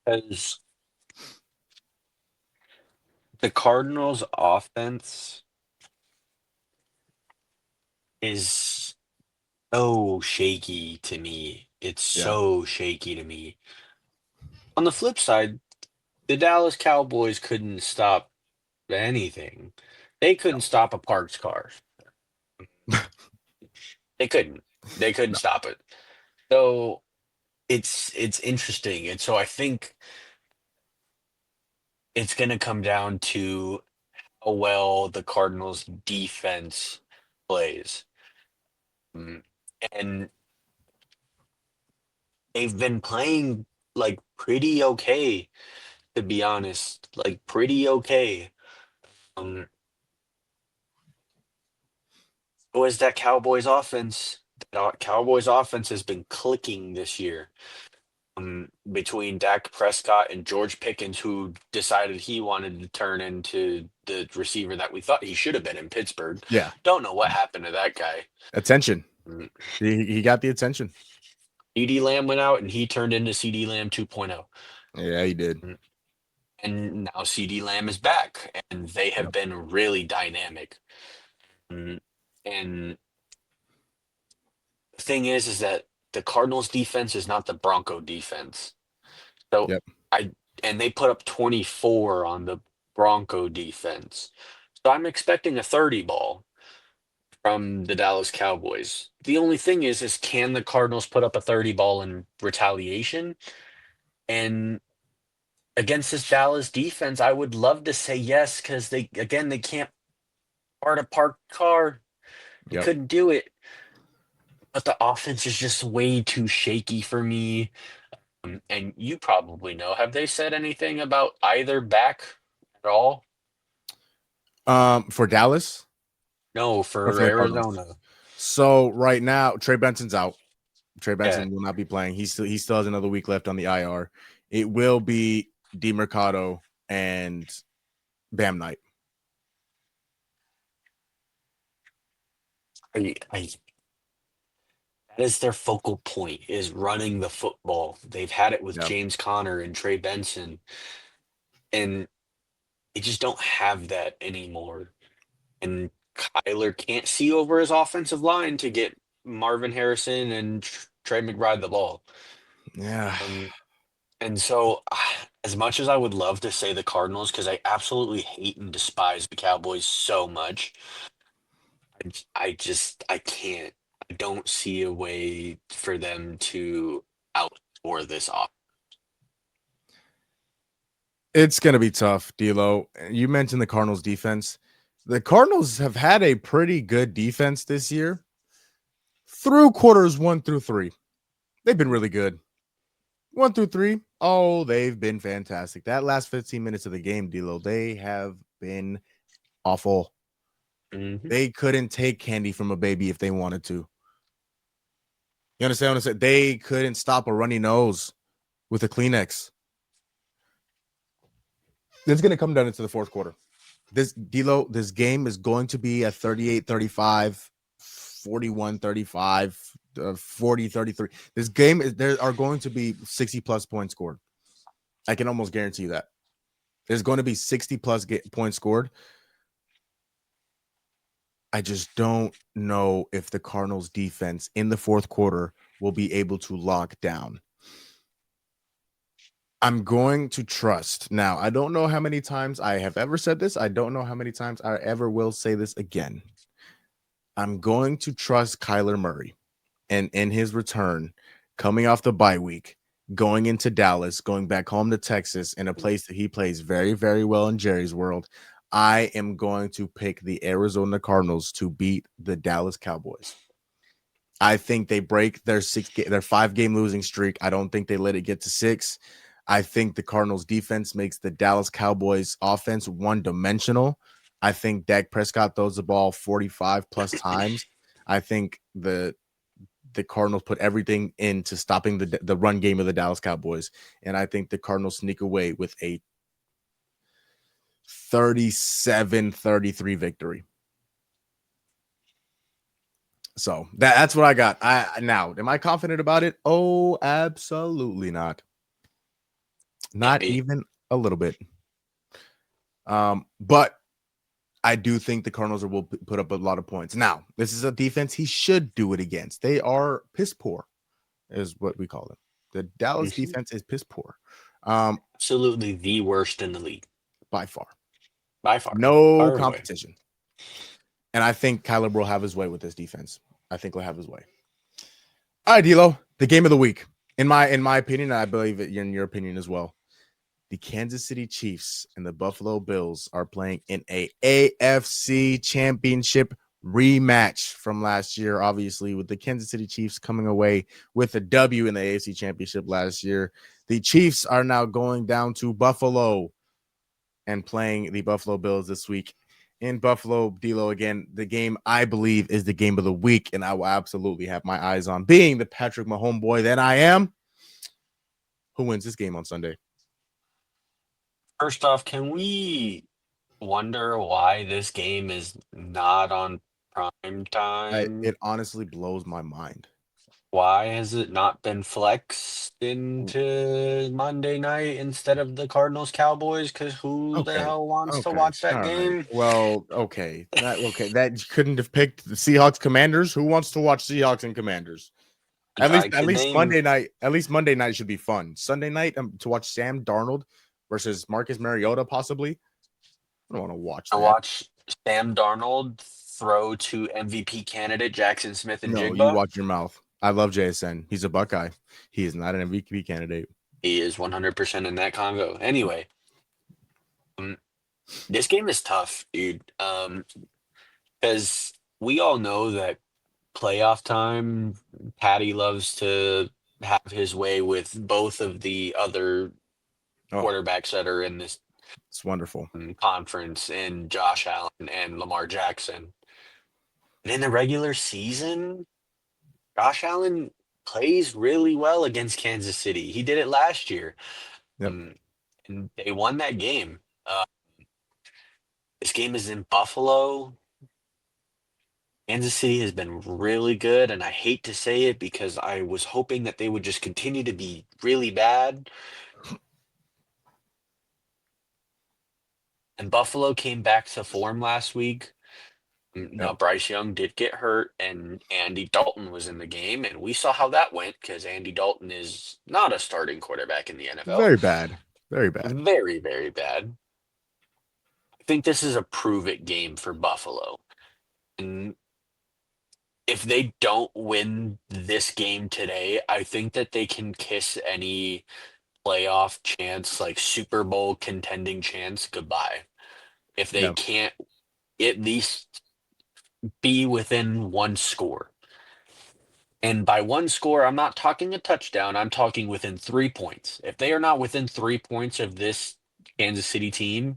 because the Cardinals' offense is so shaky to me. It's so shaky to me. On the flip side, the Dallas Cowboys couldn't stop anything. They couldn't stop a parked car. They couldn't. They couldn't stop it. So it's interesting, and so I think it's going to come down to how well the Cardinals defense plays. Mm, And they've been playing like pretty okay, to be honest. Like pretty okay. Um, was that Cowboys offense? That Cowboys offense has been clicking this year. Between Dak Prescott and George Pickens, who decided he wanted to turn into the receiver that we thought he should have been in Pittsburgh. Yeah. Don't know what happened to that guy. Attention. Mm, He got the attention. CD Lamb went out and he turned into CD Lamb 2.0. Yeah, he did. And now CD Lamb is back and they have Yep. been really dynamic. And the thing is that the Cardinals defense is not the Bronco defense. So Yep. and they put up 24 on the Bronco defense. So I'm expecting a 30 ball from the Dallas Cowboys. The only thing is can the Cardinals put up a 30 ball in retaliation? And against this Dallas defense, I would love to say yes, because they can't start a parked car. They Yep. couldn't do it. But the offense is just way too shaky for me. And you probably know. Have they said anything about either back at all? For Dallas? No, Or for for the Cardinals? Arizona. So right now, Trey Benson's out. Trey Benson Yeah. will not be playing. He still has another week left on the IR. It will be DeMercado and Bam Knight. That is their focal point, is running the football. They've had it with Yep. James Conner and Trey Benson, and they just don't have that anymore. And Kyler can't see over his offensive line to get Marvin Harrison and Trey McBride the ball. Yeah. And so, as much as I would love to say the Cardinals, because I absolutely hate and despise the Cowboys so much, I can't. I don't see a way for them to outscore this off. It's going to be tough, DLO. You mentioned the Cardinals defense. The Cardinals have had a pretty good defense this year through quarters 1 through 3. They've been really good. 1 through 3. Oh, they've been fantastic. That last 15 minutes of the game, DLO, they have been awful. Mhm. They couldn't take candy from a baby if they wanted to. You understand what I'm saying? They couldn't stop a runny nose with a Kleenex. It's going to come down into the fourth quarter. This game is going to be a 38-35, 41-35, 40-33. This game there are going to be 60 plus points scored. I can almost guarantee you that. There's going to be 60 plus points scored. I just don't know if the Cardinals defense in the fourth quarter will be able to lock down. I'm going to trust. Now, I don't know how many times I have ever said this. I don't know how many times I ever will say this again. I'm going to trust Kyler Murray. And in his return, coming off the bye week, going into Dallas, going back home to Texas, in a place that he plays very, very well in Jerry's world, I am going to pick the Arizona Cardinals to beat the Dallas Cowboys. I think they break their 5-game losing streak. I don't think they let it get to 6. I think the Cardinals defense makes the Dallas Cowboys offense one-dimensional. I think Dak Prescott throws the ball 45 plus times. I think the Cardinals put everything into stopping the run game of the Dallas Cowboys. And I think the Cardinals sneak away with a 37-33 victory. So that's what I got. Now, am I confident about it? Oh, absolutely not. Not even a little bit. But I do think the Cardinals will put up a lot of points. Now, this is a defense he should do it against. They are piss poor, is what we call them. The Dallas defense is piss poor. Absolutely the worst in the league. By far. By far. No Far away. competition. And I think Kyler will have his way with this defense. I think he'll have his way. All right, D'Lo, the game of the week. In my opinion, and I believe it in your opinion as well. The Kansas City Chiefs and the Buffalo Bills are playing in a AFC Championship rematch from last year, obviously, with the Kansas City Chiefs coming away with a W in the AFC Championship last year. The Chiefs are now going down to Buffalo and playing the Buffalo Bills this week in Buffalo. D'Lo, again, the game I believe is the game of the week, and I will absolutely have my eyes on being the Patrick Mahomes boy that I am. Who wins this game on Sunday? First off, can we wonder why this game is not on prime time? It honestly blows my mind. Why has it not been flexed into Monday night instead of the Cardinals Cowboys? Because who the hell wants to watch that All game? right. Well, okay. That you couldn't have picked the Seahawks Commanders. Who wants to watch Seahawks and Commanders? At least Monday night. At least Monday night should be fun. Sunday night to watch Sam Darnold versus Marcus Mariota, possibly. I don't want to watch that. Watch Sam Darnold throw to MVP candidate Jackson Smith and No, Jigba. you watch your mouth. I love JSN. He's a Buckeye. He is not an MVP candidate. He is 100% in that convo. Anyway, this game is tough, dude. Because we all know that playoff time, Patty loves to have his way with both of the other quarterbacks that are in this It's wonderful conference, and Josh Allen and Lamar Jackson. And in the regular season, Josh Allen plays really well against Kansas City. He did it last year. Yep. And they won that game. This game is in Buffalo. Kansas City has been really good, and I hate to say it because I was hoping that they would just continue to be really bad. And Buffalo came back to form last week. Now, Bryce Young did get hurt, and Andy Dalton was in the game, and we saw how that went because Andy Dalton is not a starting quarterback in the NFL. Very bad. Very bad. Very, very bad. I think this is a prove-it game for Buffalo. And if they don't win this game today, I think that they can kiss any playoff chance, like Super Bowl contending chance, goodbye. If they can't at least be within one score. And by one score, I'm not talking a touchdown. I'm talking within 3 points. If they are not within 3 points of this Kansas City team,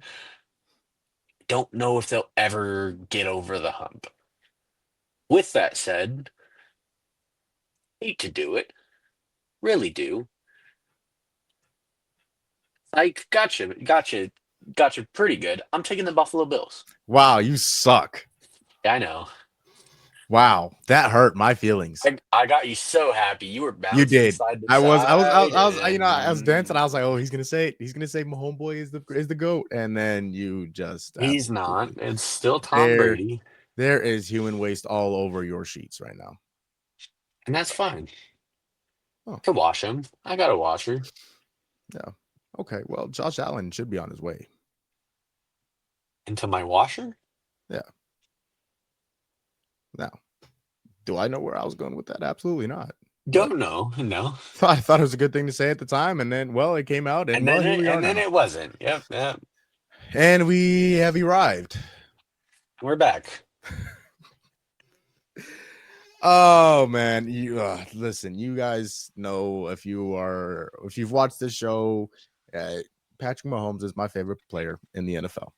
I don't know if they'll ever get over the hump. With that said, hate to do it. Really do. Like, gotcha pretty good. I'm taking the Buffalo Bills. Wow, you suck. Yeah, I know. Wow, that hurt my feelings. I got you so happy. You were bouncing. You did. Side to I was side, I was dancing. I was like, oh, he's gonna say my homeboy is the GOAT, and then you just he's not. It's still Tom Brady. There is human waste all over your sheets right now, and that's fine. Oh. I can wash him. I got a washer. Yeah. Okay. Well, Josh Allen should be on his way. Into my washer? Yeah. Now, do I know where I was going with that? Absolutely not. Don't know. No. I thought it was a good thing to say at the time, and then, well, it came out, and then it wasn't. Yep. And we have arrived. We're back. Oh man, you listen. You guys know if you've watched this show, Patrick Mahomes is my favorite player in the NFL.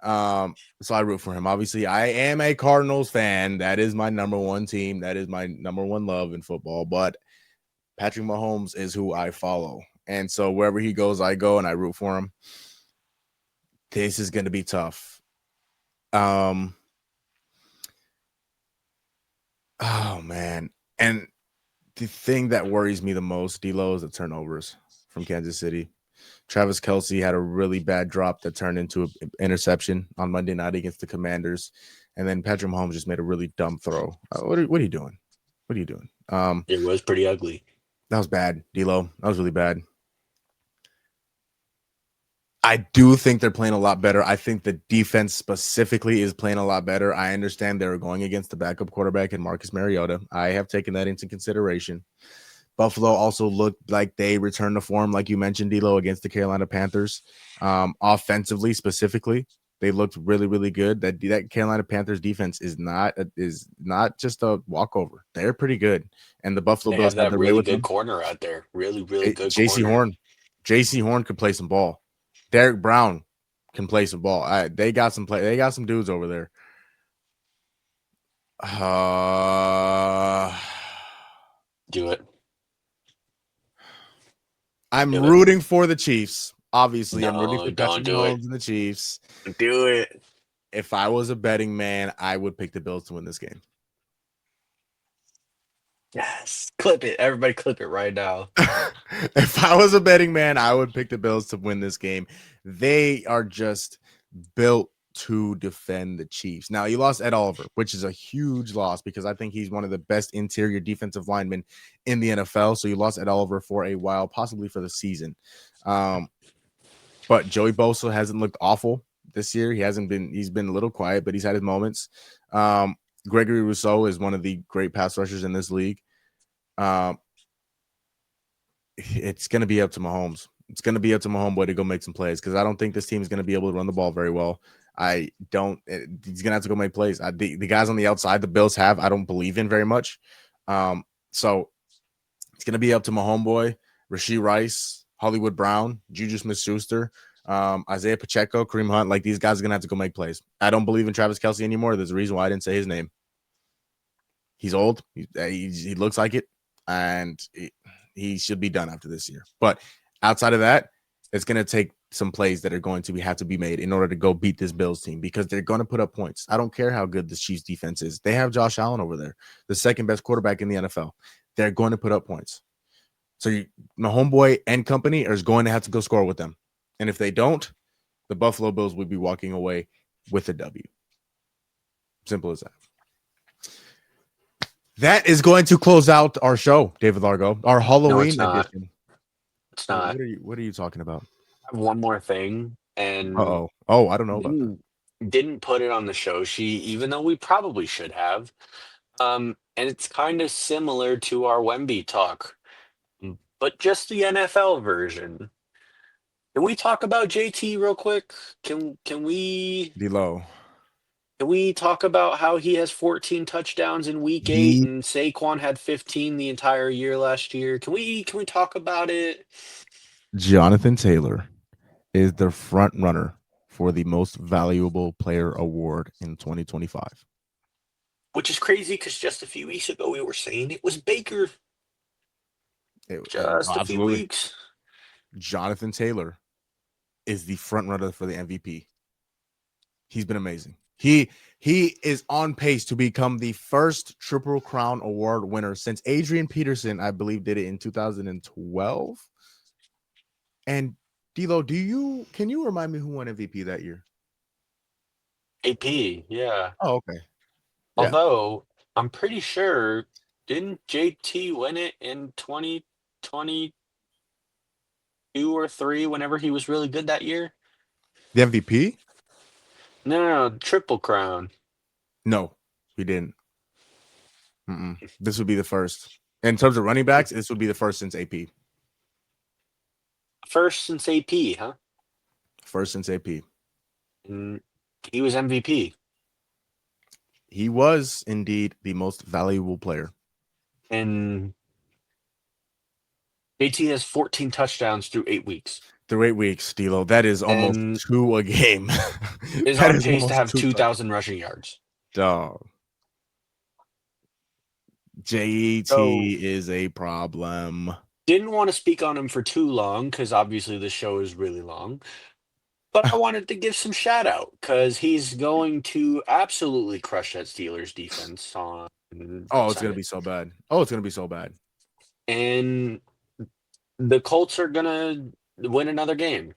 So I root for him. Obviously, I am a Cardinals fan. That is my number one team. That is my number one love in football. But Patrick Mahomes is who I follow, and so wherever he goes, I go, and I root for him. This is going to be tough. Oh man, and the thing that worries me the most, D'Lo, is the turnovers from Kansas City. Travis Kelce had a really bad drop that turned into an interception on Monday night against the Commanders, and then Patrick Mahomes just made a really dumb throw. What are you doing? What are you doing? It was pretty ugly. That was bad, D'Lo. That was really bad. I do think they're playing a lot better. I think the defense specifically is playing a lot better. I understand they're going against the backup quarterback in Marcus Mariota. I have taken that into consideration. Buffalo also looked like they returned to form, like you mentioned, DLO, against the Carolina Panthers. Offensively, specifically, they looked really, really good. That Carolina Panthers defense is not just a walkover. They're pretty good, and the Buffalo They Bills have have that their way really with good them. corner out there. Really, really good J.C. corner. Horn, J.C. Horn could play some ball. Derek Brown can play some ball. They got some play. They got some dudes over there. Do it. I'm Do it. rooting for the Chiefs. Obviously, I'm rooting No, for don't Patrick do it. Mahomes and the Chiefs. Do it. If I was a betting man, I would pick the Bills to win this game. Yes. Clip it. Everybody clip it right now. If I was a betting man, I would pick the Bills to win this game. They are just built to defend the Chiefs. Now, you lost Ed Oliver, which is a huge loss because I think he's one of the best interior defensive linemen in the NFL. So you lost Ed Oliver for a while, possibly for the season. But Joey Bosa hasn't looked awful this year. He's been a little quiet, but he's had his moments. Gregory Rousseau is one of the great pass rushers in this league. It's going to be up to Mahomes. It's going to be up to my homeboy to go make some plays because I don't think this team is going to be able to run the ball very well. He's going to have to go make plays. The guys on the outside the Bills I don't believe in very much. So it's going to be up to my homeboy, Rashee Rice, Hollywood Brown, Juju Smith-Schuster, Isaiah Pacheco, Kareem Hunt. Like, these guys are going to have to go make plays. I don't believe in Travis Kelce anymore. There's a reason why I didn't say his name. He's old. He looks like it, and he should be done after this year. But outside of that, it's going to take some plays that are going to have to be made in order to go beat this Bills team because they're going to put up points. I don't care how good the Chiefs defense is. They have Josh Allen over there, the second best quarterback in the NFL. They're going to put up points. So my homeboy and company is going to have to go score with them. And if they don't, the Buffalo Bills would be walking away with a W. Simple as that. That is going to close out our show, David Largo, our Halloween edition. It's not. What are you talking about? I have one more thing, and I don't know about that. Didn't put it on the show sheet, even though we probably should have. And it's kind of similar to our Wemby talk, but just the NFL version. Can we talk about JT real quick? Can we DLO. Can we talk about how he has 14 touchdowns in week 8 and Saquon had 15 the entire year last year? Can we talk about it? Jonathan Taylor is the front runner for the most valuable player award in 2025. Which is crazy because just a few weeks ago we were saying it was Baker. A few weeks. Jonathan Taylor is the front runner for the MVP. He's been amazing. He is on pace to become the first Triple Crown Award winner since Adrian Peterson, I believe, did it in 2012. And DLO, can you remind me who won MVP that year? AP, yeah. Oh, okay. Although I'm pretty sure, didn't JT win it in 2022 or 3 whenever he was really good that year? The MVP? No, Triple Crown. No, he didn't. This would be the first. In terms of running backs, this would be the first since AP. First since AP, huh? First since AP. And he was MVP. He was indeed the most valuable player. And JT has 14 touchdowns through 8 weeks. Through 8 weeks, DLO. That is almost 2 a game. Is on pace to have 2,000 rushing yards. Dog. JT is a problem. Didn't want to speak on him for too long because obviously the show is really long. But I wanted to give some shout out because he's going to absolutely crush that Steelers defense on. It's going to be so bad. It's going to be so bad. And the Colts are going to win another game.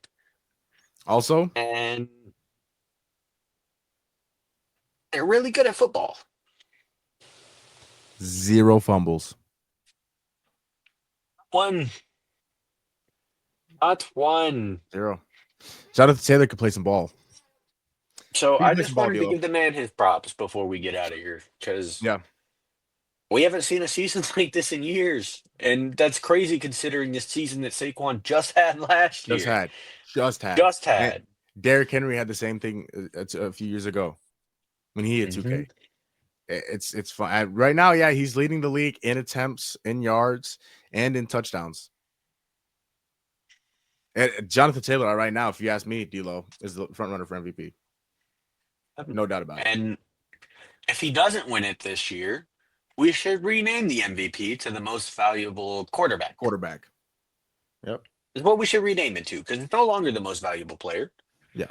Also? And they're really good at football. 0 fumbles. Not one. 0. Jonathan Taylor could play some ball. So He I can play just some ball, wanted to DLO. give the man his props before we get out of here because Yeah. we haven't seen a season like this in years, and that's crazy considering this season that Saquon just had last year. Just had. Just And had. Derrick Henry had the same thing a few years ago when he hit 2K. It's fun. Right now, yeah, he's leading the league in attempts, in yards, and in touchdowns. And Jonathan Taylor, right now, if you ask me, D-Lo is the front runner for MVP. No doubt about it. And if he doesn't win it this year, we should rename the MVP to the most valuable quarterback. Yep. Is what we should rename it to because it's no longer the most valuable player. Yeah.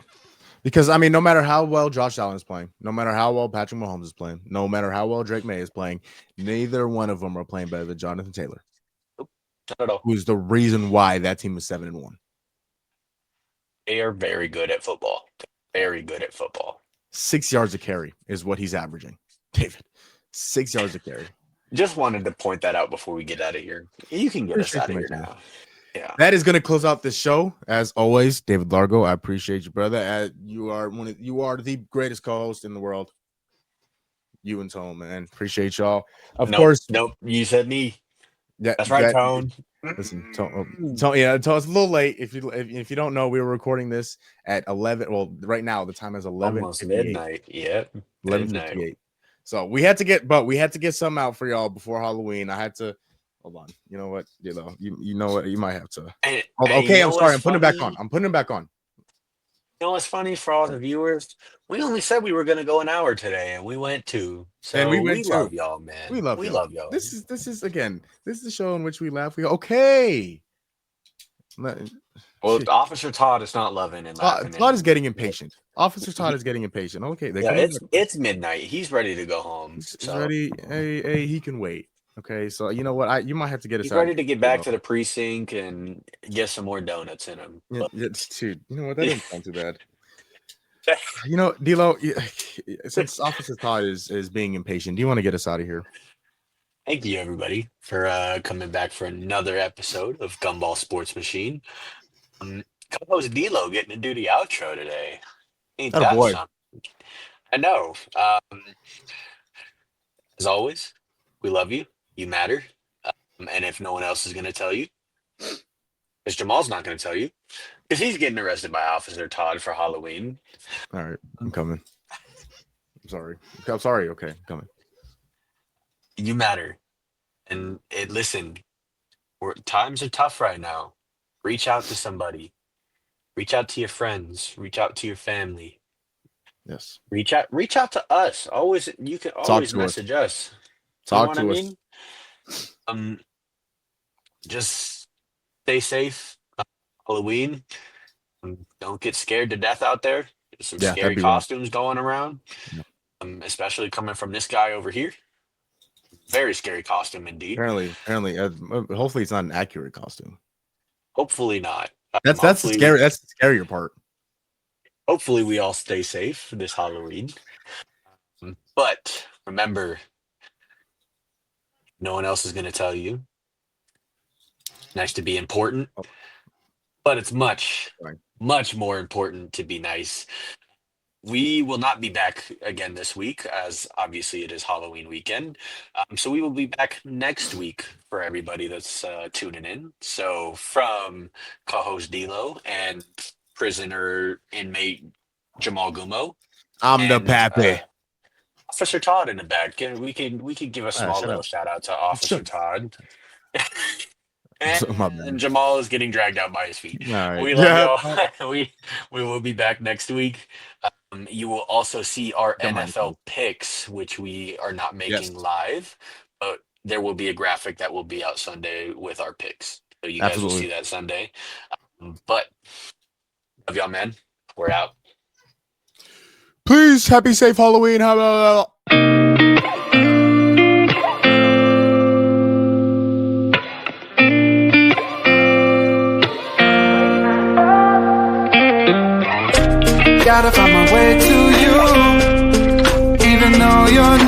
Because, I mean, no matter how well Josh Allen is playing, no matter how well Patrick Mahomes is playing, no matter how well Drake May is playing, neither one of them are playing better than Jonathan Taylor. Nope, not at all. Who's the reason why that team is 7-1. They are very good at football. Very good at football. 6 yards a carry is what he's averaging, David. 6 yards a carry. Just wanted to point that out before we get out of here. You can get us out of here now. Yeah. That is going to close out this show. As always, David Largo, I appreciate you, brother. You are the greatest co-host in the world. You and Tone, man. Appreciate y'all. Of course. Nope. You said me. Yeah, that's right, Tone. Listen, Tone, yeah, it's a little late. If you don't know, we were recording this at 11. Well, right now the time is 11. Almost midnight. Yep. 11:58. So we had to get some out for y'all before Halloween. I had to. Hold on. You know what? You know what? You might have to. Okay, I'm sorry. I'm putting it back on. You know what's funny for all the viewers? We only said we were going to go an hour today, and we went 2. So and we love y'all, man. We love y'all. This is the show in which we laugh. We go, okay. Well, Officer Todd is not loving it. Todd is getting impatient. Officer Todd is getting impatient. Okay, it's midnight. He's ready to go home. He's ready. Hey, he can wait. Okay, so you know what? You might have to get us. He's ready to get back to the precinct and get some more donuts in him. Yeah, dude, you know what? That didn't sound too bad. You know, D-Lo, since Officer Todd is being impatient, do you want to get us out of here? Thank you, everybody, for coming back for another episode of Gumball Sports Machine. Co-host D-Lo getting to do the outro today. Ain't that boy. something? I know. As always, we love you. You matter. And if no one else is going to tell you, because Jamal's not going to tell you, because he's getting arrested by Officer Todd for Halloween. All right, I'm coming. I'm sorry. Okay, I'm coming. You matter. And listen, times are tough right now. Reach out to somebody. Reach out to your friends. Reach out to your family. Yes. Reach out to us. You can always message us. Talk to us. Just stay safe. Halloween. Don't get scared to death out there. There's some scary costumes going around. Yeah. Especially coming from this guy over here. Very scary costume indeed. Apparently, hopefully it's not an accurate costume. Hopefully not. That's the scary. That's the scarier part. Hopefully we all stay safe this Halloween. But remember, no one else is going to tell you. Nice to be important, but it's much more important to be nice. We will not be back again this week, as obviously it is Halloween weekend. So we will be back next week for everybody that's tuning in. So from co-host D-Lo and prisoner inmate Jamal Gummo, I'm the pappy. Officer Todd in the back. We could give a small little shout out to Officer Todd. And Jamal is getting dragged out by his feet. Right. We love y'all. We will be back next week. You will also see our NFL picks, which we are not making live, but there will be a graphic that will be out Sunday with our picks. So you guys will see that Sunday. But love y'all, man. We're out. Please, happy, safe Halloween. Gotta find my way to you, even though you're